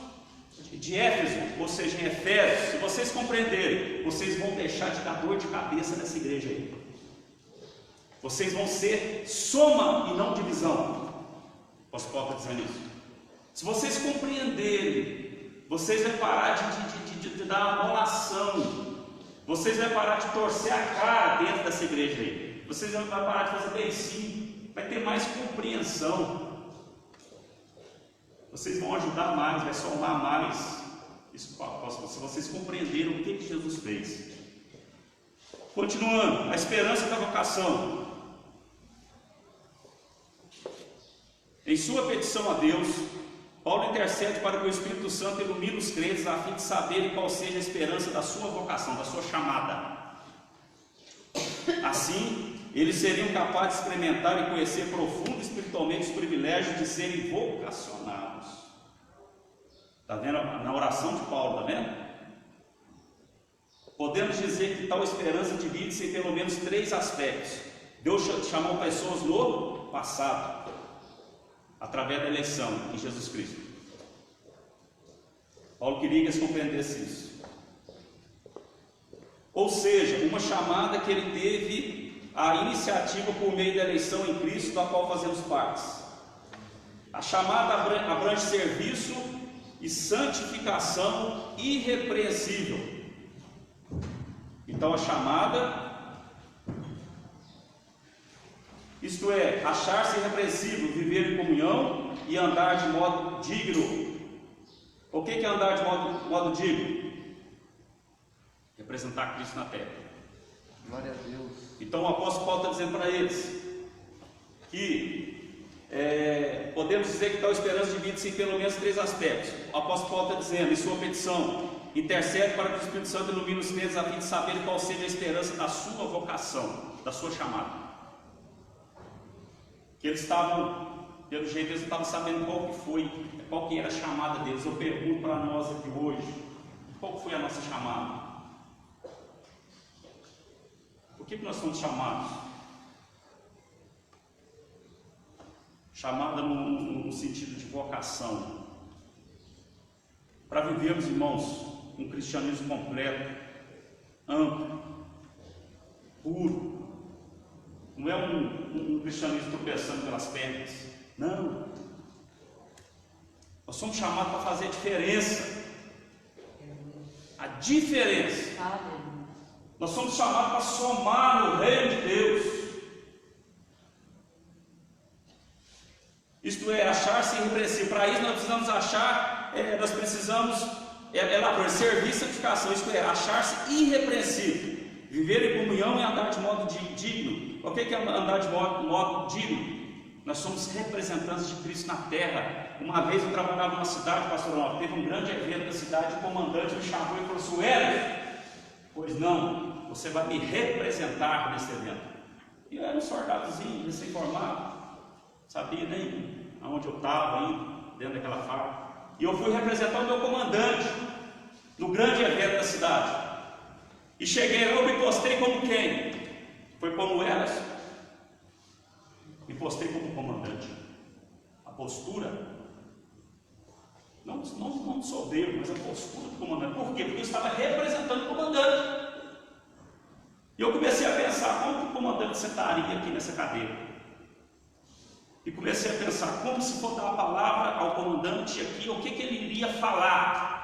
de Éfeso, ou seja, em Efésios, se vocês compreenderem, vocês vão deixar de dar dor de cabeça nessa igreja aí. Vocês vão ser soma e não divisão. O apóstolo Paulo está dizendo isso. Se vocês compreenderem, vocês vão parar de dar amolação. Vocês vão parar de torcer a cara dentro dessa igreja aí. Vocês vão parar de fazer beicinho. Vai ter mais compreensão. Vocês vão ajudar mais, vai somar mais. Isso, se vocês compreenderam o que Jesus fez. Continuando, a esperança da vocação. Em sua petição a Deus, Paulo intercede para que o Espírito Santo ilumine os crentes a fim de saberem qual seja a esperança da sua vocação, da sua chamada. Assim, eles seriam capazes de experimentar e conhecer profundo espiritualmente os privilégios de serem vocacionados. Está vendo na oração de Paulo, está vendo? Podemos dizer que tal esperança divide-se em pelo menos 3 aspectos. Deus chamou pessoas no passado, através da eleição em Jesus Cristo. Paulo queria que eles compreendessem isso. Ou seja, uma chamada que ele teve a iniciativa por meio da eleição em Cristo, da qual fazemos parte. A chamada abrange serviço e santificação irrepreensível. Então a chamada, isto é, achar-se irrepreensível, viver em comunhão e andar de modo digno. O que é andar de modo digno? Representar Cristo na terra. Glória a Deus. Então o apóstolo Paulo está dizendo para eles que podemos dizer que tal esperança divide-se em pelo menos 3 aspectos. O apóstolo Paulo está dizendo em sua petição, intercede para que o Espírito Santo ilumine os crentes a fim de saber qual seja a esperança da sua vocação, da sua chamada. Que eles estavam, pelo jeito, eles não estavam sabendo qual que era a chamada deles. Eu pergunto para nós aqui hoje, qual foi a nossa chamada? Por que nós somos chamados? Chamada no sentido de vocação. Para vivermos, irmãos, um cristianismo completo, amplo, puro. Não é um cristianismo tropeçando pelas pernas. Não. Nós somos chamados para fazer a diferença. A diferença. Nós somos chamados para somar no reino de Deus. Isto é, achar-se irrepreensível. Para isso nós precisamos achar, nós precisamos servir e santificação. Isto é, achar-se irrepreensível. Viver em comunhão e andar de modo digno. O que é andar de modo digno? Nós somos representantes de Cristo na terra. Uma vez eu trabalhava numa cidade, pastor Ronaldo, teve um grande evento da cidade, o comandante me chamou e falou assim: Wellington, pois não, você vai me representar nesse evento. E eu era um soldadozinho, recém-formado, sabia nem aonde eu estava ainda, dentro daquela farda. E eu fui representar o meu comandante no grande evento da cidade. E cheguei lá, eu me postei como quem? Foi como elas. Me postei como comandante. A postura, não soberbo, mas a postura do comandante. Por quê? Porque eu estava representando o comandante. E eu comecei a pensar como que o comandante sentaria aqui nessa cadeira. E comecei a pensar como, se for dar a palavra ao comandante aqui, o que ele iria falar.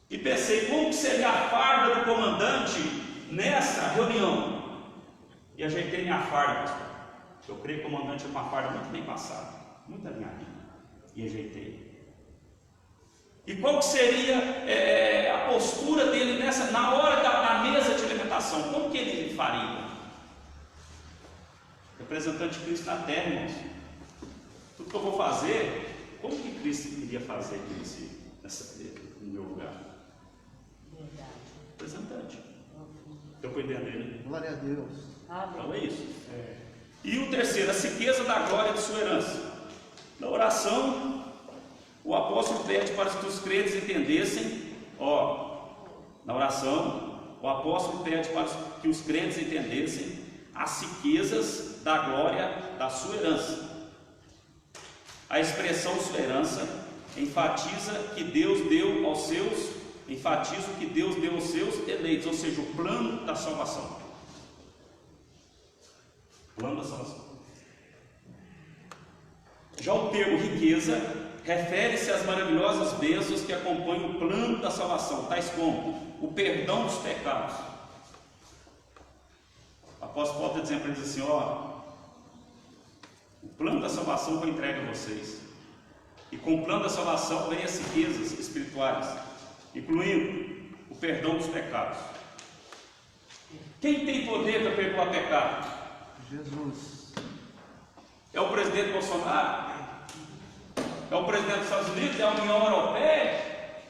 E pensei, como que seria a farda do comandante nessa reunião? E ajeitei minha farda, pastor. Eu creio que o comandante é com a farda muito bem passada, muito alinhadinha. E ajeitei. E qual que seria a postura dele na hora da mesa de alimentação? Como que ele faria? Representante de Cristo na terra, irmãos. Tudo que eu vou fazer, como que Cristo iria fazer aqui no meu lugar? Verdade. Representante. Deu para entender, né? Glória a Deus. Então é isso. E o terceiro, a riqueza da glória de sua herança. Na oração, o apóstolo pede para que os crentes entendessem, na oração, o apóstolo pede para que os crentes entendessem as riquezas da glória da sua herança. A expressão sua herança enfatiza o que Deus deu aos seus eleitos, ou seja, o plano da salvação. Plano da salvação. Já o termo riqueza refere-se às maravilhosas bênçãos que acompanham o plano da salvação, tais como o perdão dos pecados. O apóstolo Paulo está dizendo para eles assim: o plano da salvação foi entregue a vocês, e com o plano da salvação vem as riquezas espirituais, incluindo o perdão dos pecados. Quem tem poder para perdoar pecado? Jesus. É o presidente Bolsonaro? É o presidente dos Estados Unidos? É a União Europeia?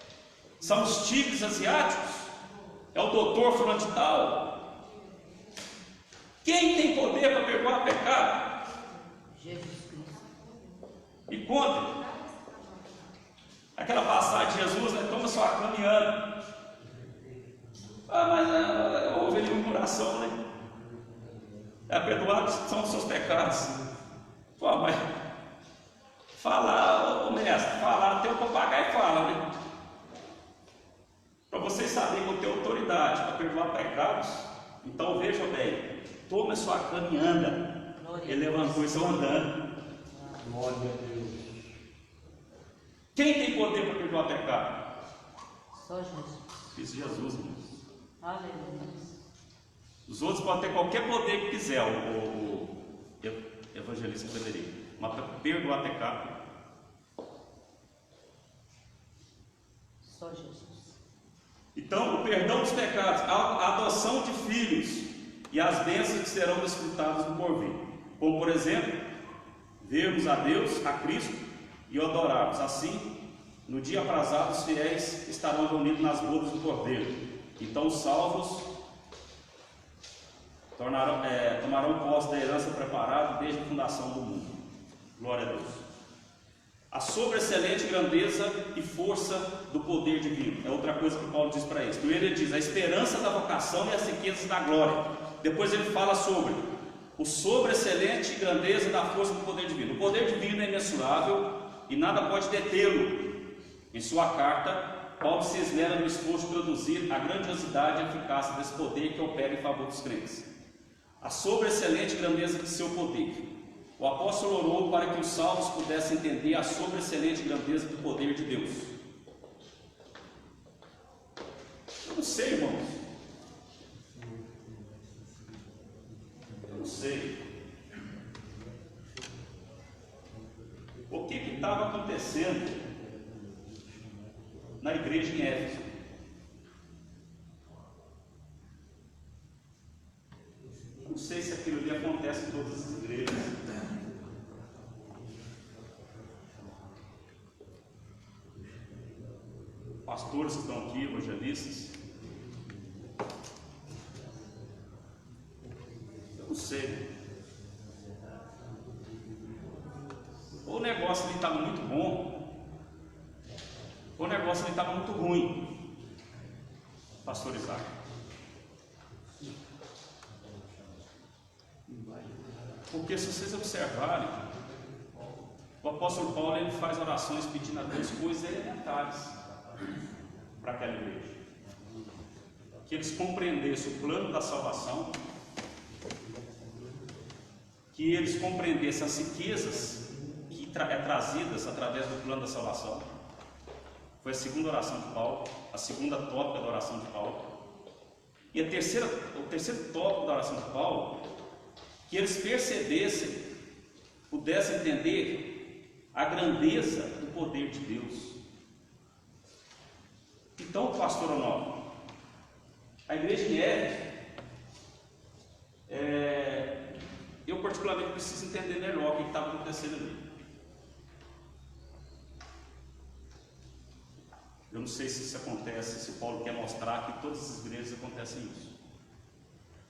São os tigres asiáticos? É o doutor fulano de tal? Quem tem poder para perdoar pecado? Jesus Cristo. E conta aquela passagem de Jesus, né? Toma sua cama e anda. Mas houve ali uma oração, né? Perdoados são os seus pecados. Pô, mas falar, mestre, falar, tem um papagaio fala, né? Para vocês saberem que eu tenho autoridade para perdoar pecados, então vejam bem, toma sua cama e anda. Ele levantou e saiu andando. Glória a Deus. Quem tem poder para perdoar pecado? Só Jesus. Isso, Jesus, irmãos. Aleluia. Os outros podem ter qualquer poder que quiser, o evangelista Frederico, mas para perdoar pecado, Só Jesus. então o perdão dos pecados, a adoção de filhos e as bênçãos que serão desfrutadas no porvir, como por exemplo, vermos a Deus, a Cristo e o adorarmos. Assim, no dia aprazado, os fiéis estarão reunidos nas bodas do Cordeiro. Então os salvos tomarão posse da herança preparada desde a fundação do mundo. Glória a Deus. A sobreexcelente grandeza e força do poder divino. É outra coisa que Paulo diz para eles. Primeiro ele diz a esperança da vocação e as riquezas da glória. Depois ele fala sobre o sobreexcelente grandeza da força do poder divino. O poder divino é imensurável e nada pode detê-lo. Em sua carta, Paulo se esmera no esforço de traduzir a grandiosidade e eficácia desse poder que opera em favor dos crentes. A sobreexcelente grandeza de seu poder. O apóstolo orou para que os salvos pudessem entender a sobreexcelente grandeza do poder de Deus. Eu não sei, irmãos. Eu não sei. O que estava acontecendo na igreja em Éfeso? Não sei se aquilo ali acontece em todas as igrejas. Pastores que estão aqui, evangelistas. Eu não sei. Ou o negócio ali estava muito bom, ou o negócio ali estava muito ruim. Pastor Isaac. Porque se vocês observarem, o apóstolo Paulo ele faz orações pedindo a Deus coisas elementares para aquela igreja. Que eles compreendessem o plano da salvação, que eles compreendessem as riquezas que trazidas através do plano da salvação. Foi a segunda oração de Paulo, a segunda tópica da oração de Paulo. E o terceiro tópico da oração de Paulo, que eles percebessem, pudessem entender a grandeza do poder de Deus. Então, pastor Honório, a igreja em Éfeso, eu particularmente preciso entender melhor o que estava acontecendo ali. Eu não sei se isso acontece, se Paulo quer mostrar que em todas as igrejas acontecem isso.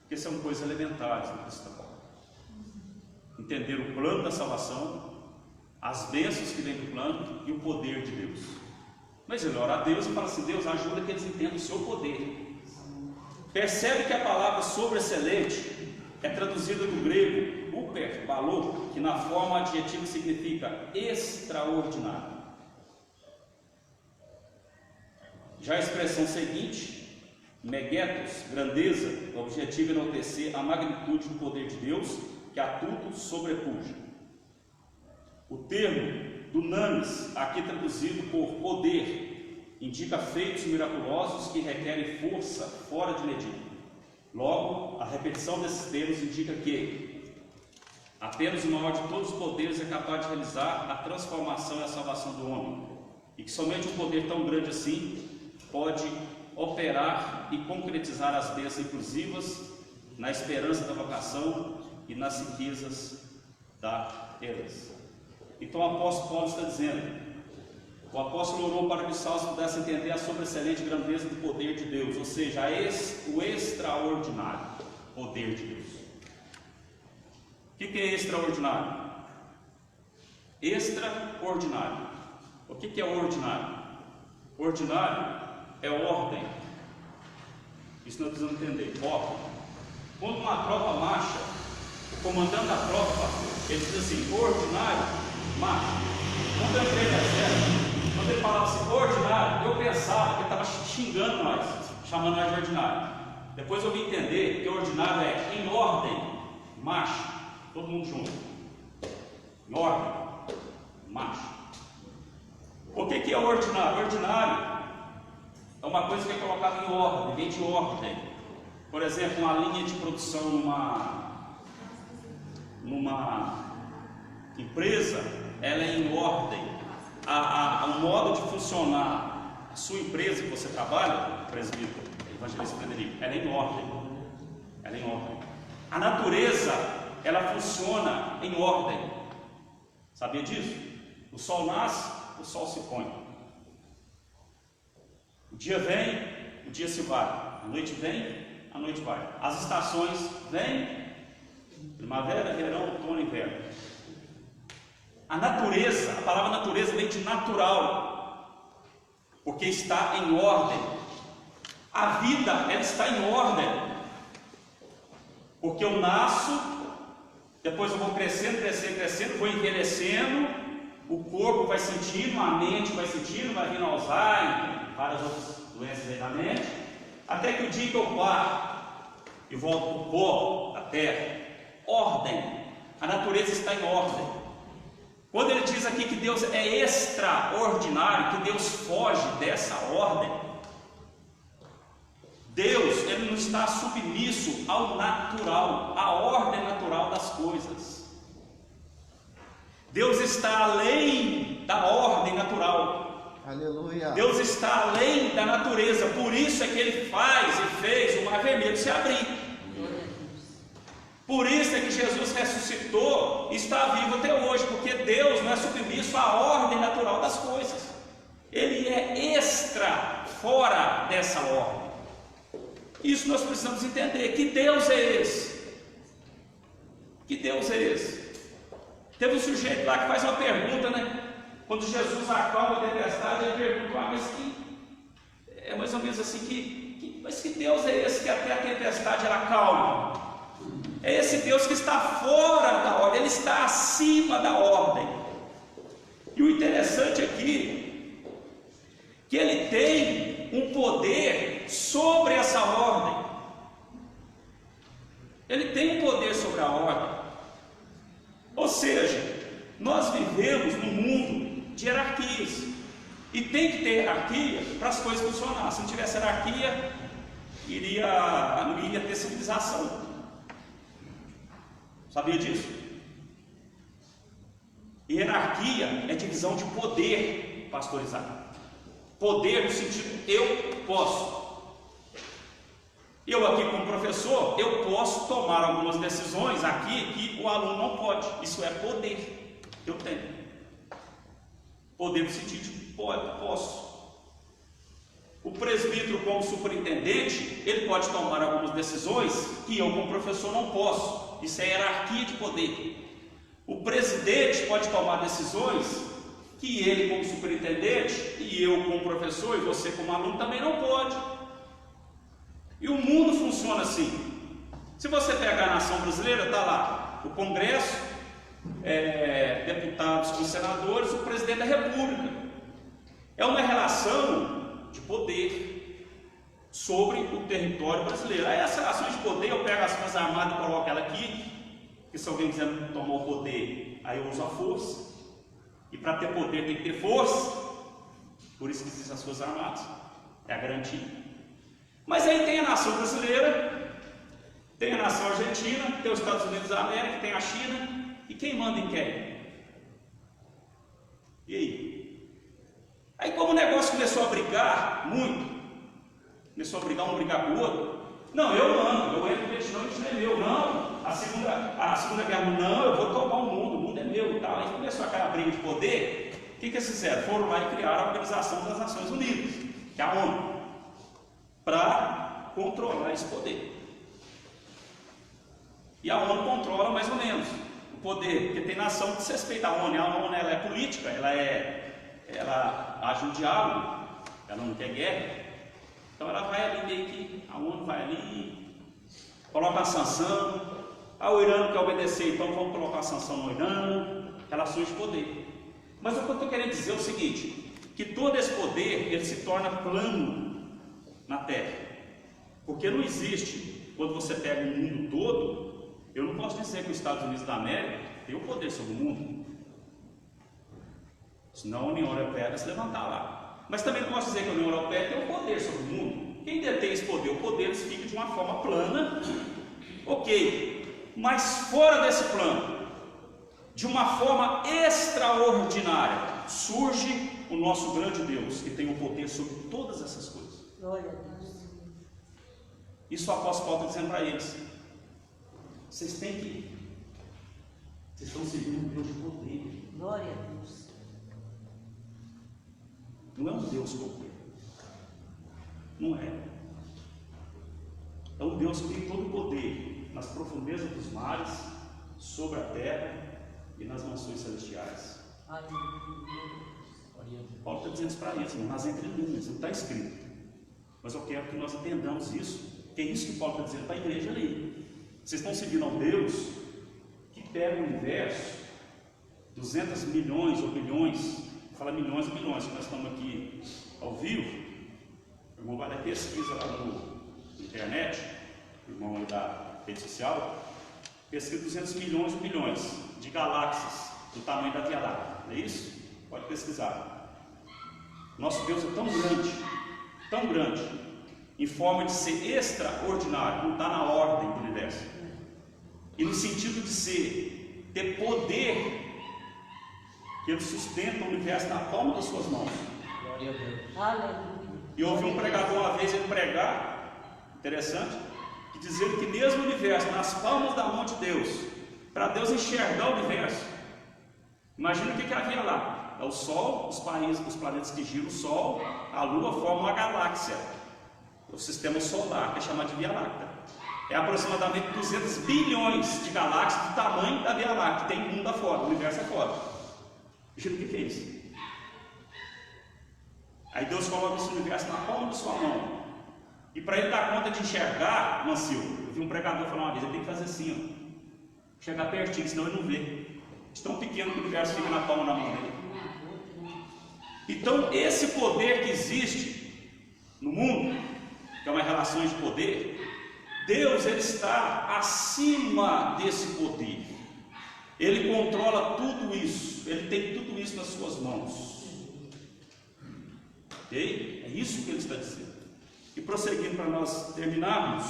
Porque são coisas elementares no cristão. Entender o plano da salvação, as bênçãos que vêm do plano e o poder de Deus. Mas ele ora a Deus e fala assim: Deus, ajuda que eles entendam o seu poder. Percebe que a palavra sobreexcelente é traduzida do grego super, balô, que na forma adjetiva significa extraordinário. Já a expressão seguinte, megetos, grandeza, o objetivo é enaltecer a magnitude do poder de Deus, que a tudo sobrepuja. O termo dunamis, aqui traduzido por poder, indica feitos miraculosos que requerem força fora de medida. Logo, a repetição desses termos indica que apenas o maior de todos os poderes é capaz de realizar a transformação e a salvação do homem, e que somente um poder tão grande assim pode operar e concretizar as bênçãos inclusivas na esperança da vocação e nas riquezas da herança. Então o apóstolo Paulo está dizendo, o apóstolo orou para que os salvos pudessem entender a sobreexcelente grandeza do poder de Deus, ou seja, o extraordinário poder de Deus. O que é extraordinário? Extraordinário. O que é ordinário? Ordinário é ordem. Isso nós precisamos entender. Ordem. Quando uma tropa marcha, o comandante da tropa, ele diz assim: ordinário, marcha. Quando eu entrei no exército, quando ele falava assim, ordinário, eu pensava que ele estava xingando nós, chamando nós de ordinário. Depois eu vim entender que ordinário é em ordem, marcha. Todo mundo junto. Em ordem, marcha. O que é ordinário? Ordinário é uma coisa que é colocada em ordem, vem de ordem. Por exemplo, uma linha de produção numa empresa, ela é em ordem. O modo de funcionar a sua empresa que você trabalha, presbítero, evangelista Frederico, ela é em ordem. Ela é em ordem. A natureza, ela funciona em ordem. Sabia disso? O sol nasce, o sol se põe. O dia vem, o dia se vai. A noite vem, a noite vai. As estações vêm, primavera, verão, outono e inverno. A natureza, a palavra natureza vem de natural, porque está em ordem. A vida, ela está em ordem, porque eu nasço, depois eu vou crescendo, vou envelhecendo, o corpo vai sentindo, a mente vai sentindo, vai vindo Alzheimer, várias outras doenças aí da mente, até que o dia que eu paro e volto para o pó da terra. Ordem. A natureza está em ordem. Quando ele diz aqui que Deus é extraordinário, que Deus foge dessa ordem, Deus, ele não está submisso ao natural, à ordem natural das coisas. Deus está além da ordem natural. Aleluia. Deus está além da natureza, por isso é que ele faz e fez o mar vermelho se abrir. Por isso é que Jesus ressuscitou e está vivo até hoje, porque Deus não é submisso à ordem natural das coisas. Ele é extra, fora dessa ordem. Isso nós precisamos entender. Que Deus é esse? Que Deus é esse? Teve um sujeito lá que faz uma pergunta, né? Quando Jesus acalma a tempestade, ele pergunta: mas que é mais ou menos assim, mas que Deus é esse que até a tempestade ela calma? É esse Deus que está fora da ordem, ele está acima da ordem. E o interessante aqui, que ele tem um poder sobre essa ordem. Ele tem um poder sobre a ordem. Ou seja, nós vivemos num mundo de hierarquias. E tem que ter hierarquia para as coisas funcionarem. Se não tivesse hierarquia, não iria ter civilização. Sabia disso? Hierarquia é divisão de poder pastorizado. Poder no sentido eu posso. Eu aqui como professor, eu posso tomar algumas decisões aqui que o aluno não pode. Isso é poder. Eu tenho. Poder no sentido de posso. O presbítero como superintendente, ele pode tomar algumas decisões que eu como professor não posso. Isso é hierarquia de poder. O presidente pode tomar decisões que ele como superintendente, e eu como professor, e você como aluno também não pode. E o mundo funciona assim. Se você pegar a nação brasileira, está lá o Congresso, deputados com senadores, o presidente da República. É uma relação de poder sobre o território brasileiro. Aí essa relação de poder, eu pego as Forças Armadas e coloco ela aqui, que se alguém quiser tomar o poder, aí eu uso a força. E para ter poder tem que ter força. Por isso que existem as Forças Armadas. É a garantia. Mas aí tem a nação brasileira, tem a nação argentina, tem os Estados Unidos da América, tem a China. E quem manda em quem? E aí? Aí como o negócio começou a brigar muito, começou a brigar um brigar com o outro, não, eu mando, eu entro no Vietnã, isso não é meu, não, a segunda guerra, não, eu vou tomar o mundo é meu e tal. Aí começou aquela briga de poder. O que eles fizeram? Foram lá e criaram a Organização das Nações Unidas, que é a ONU, para controlar esse poder. E a ONU controla mais ou menos o poder, porque tem nação que se respeita a ONU. A ONU ela é política, ela age no diálogo, ela não quer guerra. Então ela vai ali meio que, a ONU vai ali, coloca a sanção. O Irã não quer obedecer, então vamos colocar a sanção no Irã. Relações de poder. Mas o que eu estou querendo dizer é o seguinte, que todo esse poder ele se torna plano na Terra, porque não existe, quando você pega o mundo todo, eu não posso dizer que os Estados Unidos da América tem o poder sobre o mundo, senão a União Europeia vai se levantar lá. Mas também não posso dizer que a União Europeia tem o poder sobre o mundo. Quem detém esse poder? O poder fica de uma forma plana, ok, mas fora desse plano, de uma forma extraordinária, surge o nosso grande Deus, que tem o poder sobre todas essas coisas. Glória a Deus. Isso o apóstolo Paulo está dizendo para eles. Vocês têm que. Vocês estão servindo um Deus de poder. Glória a Deus. Não é um Deus qualquer. Não é. É um Deus que tem todo o poder nas profundezas dos mares, sobre a terra e nas mansões celestiais. Paulo está dizendo isso para eles, nas entrelinhas, não está escrito. Mas eu quero que nós entendamos isso, que é isso que Paulo está dizendo para a igreja ali. Vocês estão seguindo a um Deus que pega o universo, 200 milhões ou bilhões, fala milhões ou bilhões, que nós estamos aqui ao vivo. O irmão vai dar pesquisa lá na internet, o irmão aí da rede social, pesquisa 200 milhões ou bilhões de galáxias do tamanho da Via Láctea, não é isso? Pode pesquisar. Nosso Deus é tão grande, em forma de ser extraordinário, não está na ordem do universo, e no sentido de ter poder, que ele sustenta o universo na palma das suas mãos. Glória a Deus. Aleluia. E eu ouvi um pregador uma vez ele pregar, interessante, que dizendo que mesmo o universo nas palmas da mão de Deus, para Deus enxergar o universo, imagina o que havia lá. É o Sol, os planetas que giram o Sol, a Lua forma uma galáxia, o sistema solar, que é chamado de Via Láctea. É aproximadamente 200 bilhões de galáxias do tamanho da Via Láctea, tem mundo afora, o universo afora. Imagina o que é isso. Aí Deus coloca esse universo na palma da sua mão. E para ele dar conta de enxergar, Mancil, eu vi um pregador falar uma vez, ele tem que fazer assim, ó, chegar pertinho, senão ele não vê. De tão pequeno que o universo fica na palma da mão dele. Então, esse poder que existe no mundo, que é uma relação de poder, Deus ele está acima desse poder. Ele controla tudo isso, ele tem tudo isso nas suas mãos. Ok? É isso que ele está dizendo. E prosseguindo para nós terminarmos,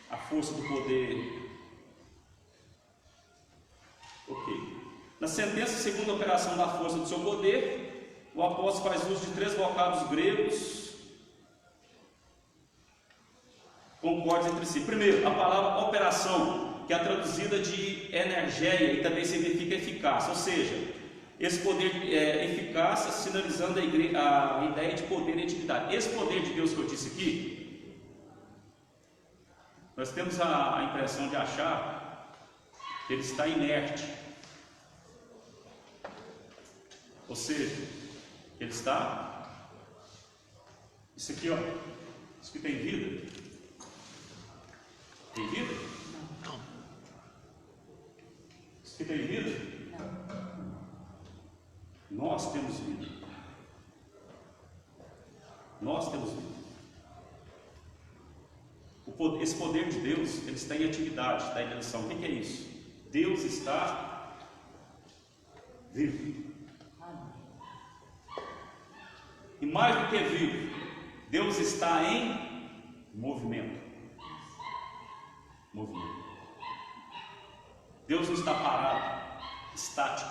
a força do poder. Ok. Na sentença, segundo a operação da força do seu poder, o apóstolo faz uso de 3 vocábulos gregos concordes entre si. Primeiro, a palavra operação, que é traduzida de energia e também significa eficácia, ou seja, esse poder eficácia sinalizando a ideia de poder e atividade. Esse poder de Deus que eu disse aqui, nós temos a impressão de achar que ele está inerte, ou seja, ele está, isso aqui, ó, isso que tem vida, tem vida? Não. Isso aqui tem vida? Não. Nós temos vida. Nós temos vida. Esse poder de Deus, ele está em atividade, está em ação. O que é isso? Deus está vivo. E mais do que vivo, Deus está em movimento. Movimento. Deus não está parado, estático.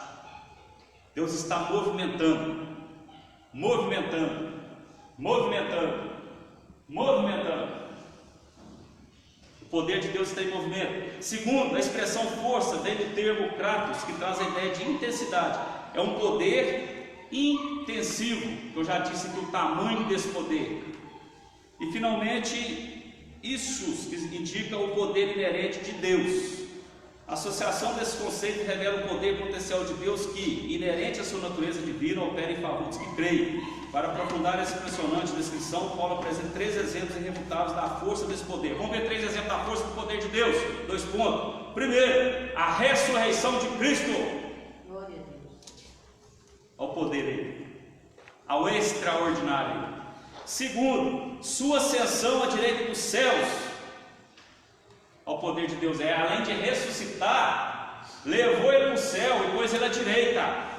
Deus está movimentando, movimentando, movimentando, movimentando. O poder de Deus está em movimento. Segundo, a expressão força vem do termo kratos, que traz a ideia de intensidade. É um poder intensivo, que eu já disse aqui o tamanho desse poder. E finalmente, isso indica o poder inerente de Deus. A associação desse conceito revela o poder potencial de Deus que, inerente à sua natureza divina, opera em favor dos que creem. Para aprofundar essa impressionante descrição, Paulo apresenta 3 exemplos irrefutáveis da força desse poder. Vamos ver 3 exemplos da força do poder de Deus. 2 pontos. Primeiro, a ressurreição de Cristo. Glória a Deus. Ao poder dele, ao extraordinário. Segundo, sua ascensão à direita dos céus. Ao poder de Deus, além de ressuscitar, levou ele para o céu e pôs ele à direita.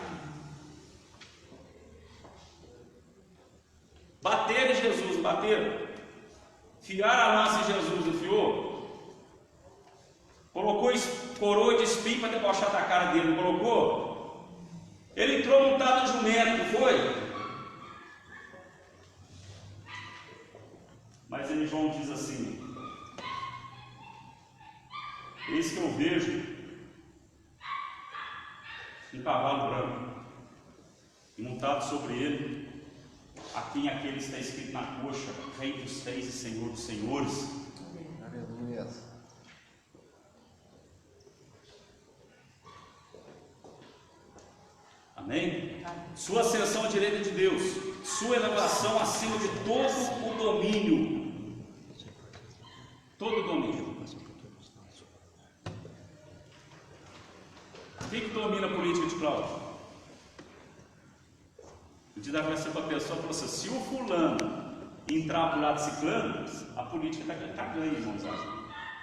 Bateram em Jesus, bateram. Fiaram a lança em Jesus, enfiou. Colocou coroa de espinho para debochar da cara dele, não colocou? Ele entrou montado no jumento, não foi? Mas ele, João diz assim: eis que eu vejo um cavalo branco, e montado sobre ele, a quem aquele está escrito na coxa, Rei dos Reis e Senhor dos Senhores. Aleluia. Amém? Sua ascensão à direita de Deus, sua elevação acima de todo o domínio. Todo o domínio. Quem que domina a política de Cláudio? O dia da conversa para a pessoa falou assim: se o fulano entrar para o lado ciclano, a política está ganha, irmãos.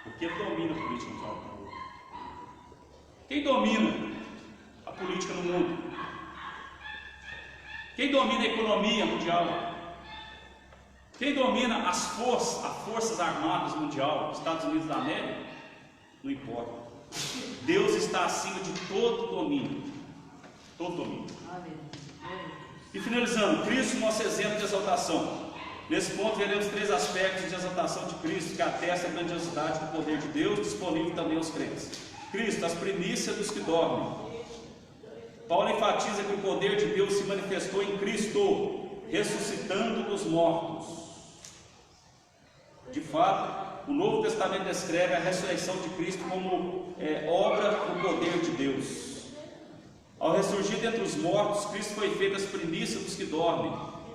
Porque ele domina a política de Cláudio. Quem domina a política no mundo? Quem domina a economia mundial? Quem domina as forças armadas mundial? Estados Unidos da América? Não importa. Deus está acima de todo domínio. Todo domínio. E finalizando, Cristo, nosso exemplo de exaltação. Nesse ponto veremos 3 aspectos de exaltação de Cristo que atestam a grandiosidade do poder de Deus, disponível também aos crentes. Cristo, as primícias dos que dormem. Paulo enfatiza que o poder de Deus se manifestou em Cristo, ressuscitando dos mortos. De fato, o Novo Testamento descreve a ressurreição de Cristo como obra do poder de Deus. Ao ressurgir dentre os mortos, Cristo foi feito as primícias dos que dormem.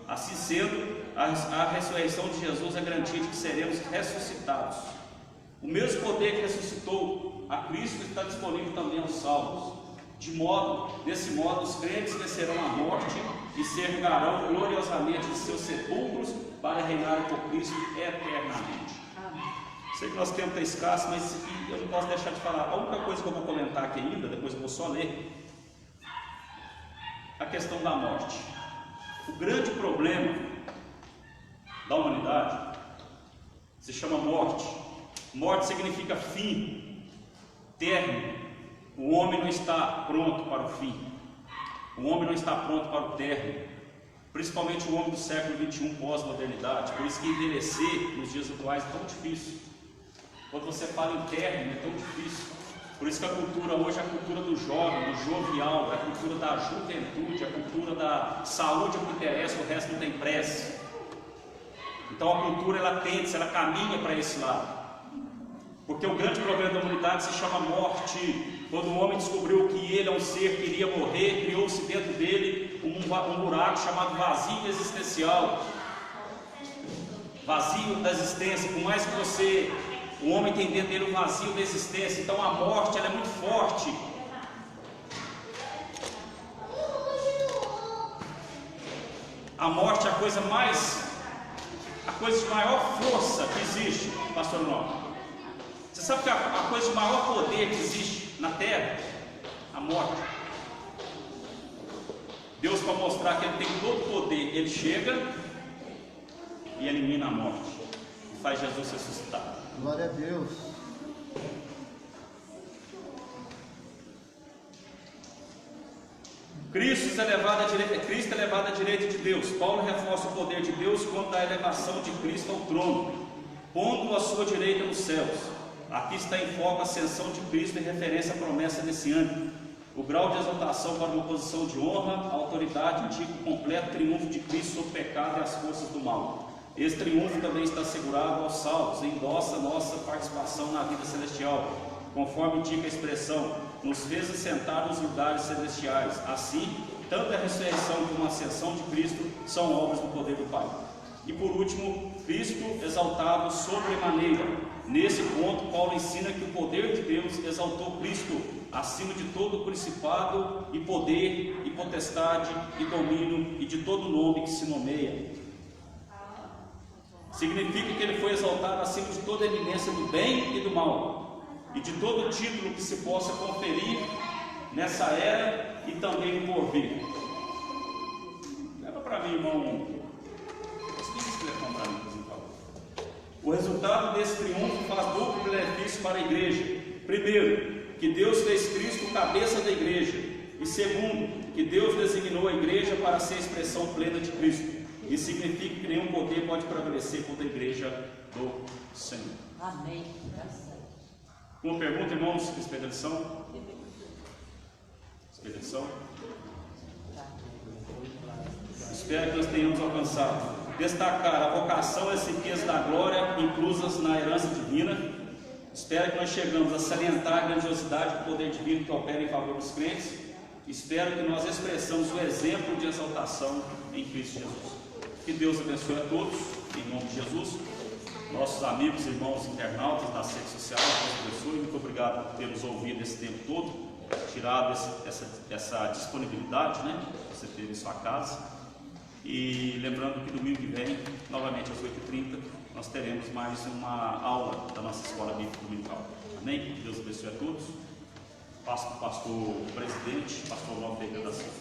Assim sendo, a ressurreição de Jesus é garantia de que seremos ressuscitados. O mesmo poder que ressuscitou a Cristo está disponível também aos salvos. Desse modo, os crentes vencerão a morte e se erguerão gloriosamente de seus sepulcros para reinar com Cristo eternamente. Sei que nosso tempo está escasso, mas isso aqui eu não posso deixar de falar. A única coisa que eu vou comentar aqui ainda, depois eu vou só ler, a questão da morte. O grande problema da humanidade se chama morte. Morte significa fim, término, O homem não está pronto para o fim. O homem não está pronto para o término. Principalmente o homem do século XXI, pós-modernidade. Por isso que envelhecer nos dias atuais é tão difícil. Quando você fala em término, é tão difícil. Por isso que a cultura hoje é a cultura do jovem, do jovial, é a cultura da juventude, é a cultura da saúde é o que interessa, o resto não tem pressa. Então a cultura ela tende, ela caminha para esse lado. Porque o grande problema da humanidade se chama morte. Quando o homem descobriu que ele é um ser que iria morrer, criou-se dentro dele um buraco chamado vazio existencial. Vazio da existência. Por mais que o homem tem dentro dele um vazio da existência. Então a morte ela é muito forte. A morte é a coisa de maior força que existe, pastor Nó. Você sabe que a coisa de maior poder que existe na terra? A morte. Deus, para mostrar que Ele tem todo o poder, Ele chega e elimina a morte. E faz Jesus ressuscitar. Glória a Deus. Cristo é elevado à direita de Deus. Paulo reforça o poder de Deus quanto à elevação de Cristo ao trono, pondo-o à sua direita nos céus. Aqui está em foco a ascensão de Cristo em referência à promessa desse ano. O grau de exaltação para uma posição de honra, a autoridade indica o completo triunfo de Cristo sobre o pecado e as forças do mal. Esse triunfo também está assegurado aos salvos, endossa nossa participação na vida celestial, conforme indica a expressão, nos fez assentar nos lugares celestiais. Assim, tanto a ressurreição como a ascensão de Cristo são obras do poder do Pai. E por último, Cristo exaltado sobremaneira. Nesse ponto, Paulo ensina que o poder de Deus exaltou Cristo acima de todo principado e poder e potestade e domínio e de todo nome que se nomeia. Significa que ele foi exaltado acima de toda eminência do bem e do mal, e de todo título que se possa conferir nessa era e também no porvir. Leva para mim, irmão. O resultado desse triunfo faz duplo benefício para a igreja. Primeiro, que Deus fez Cristo cabeça da igreja. E segundo, que Deus designou a igreja para ser a expressão plena de Cristo. Isso significa que nenhum poder pode prevalecer contra a igreja do Senhor. Amém. Uma pergunta, irmãos, respeito à lição? Respeito à lição? Espero que nós tenhamos alcançado. Destacar a vocação e as riquezas da glória inclusas na herança divina. Espero que nós chegamos a salientar a grandiosidade do poder divino que opera em favor dos crentes. Espero que nós expressamos o exemplo de exaltação em Cristo Jesus. Que Deus abençoe a todos, em nome de Jesus. Nossos amigos e irmãos internautas das redes sociais, Deus abençoe. Muito obrigado por termos ouvido esse tempo todo, tirado essa disponibilidade, né, que você teve em sua casa. E lembrando que domingo que vem, novamente às 8h30, nós teremos mais uma aula da nossa escola bíblica dominical. Amém? Deus abençoe a todos. Passo para o pastor presidente, pastor Nó Ferreira da Silva.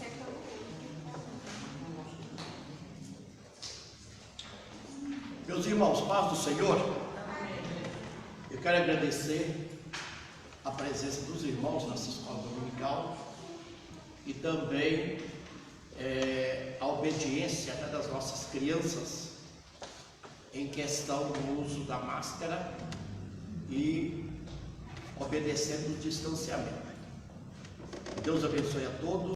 Meus irmãos, paz do Senhor. Eu quero agradecer a presença dos irmãos nessa escola dominical e também a obediência, né, das nossas crianças em questão do uso da máscara e obedecendo o distanciamento. Deus abençoe a todos.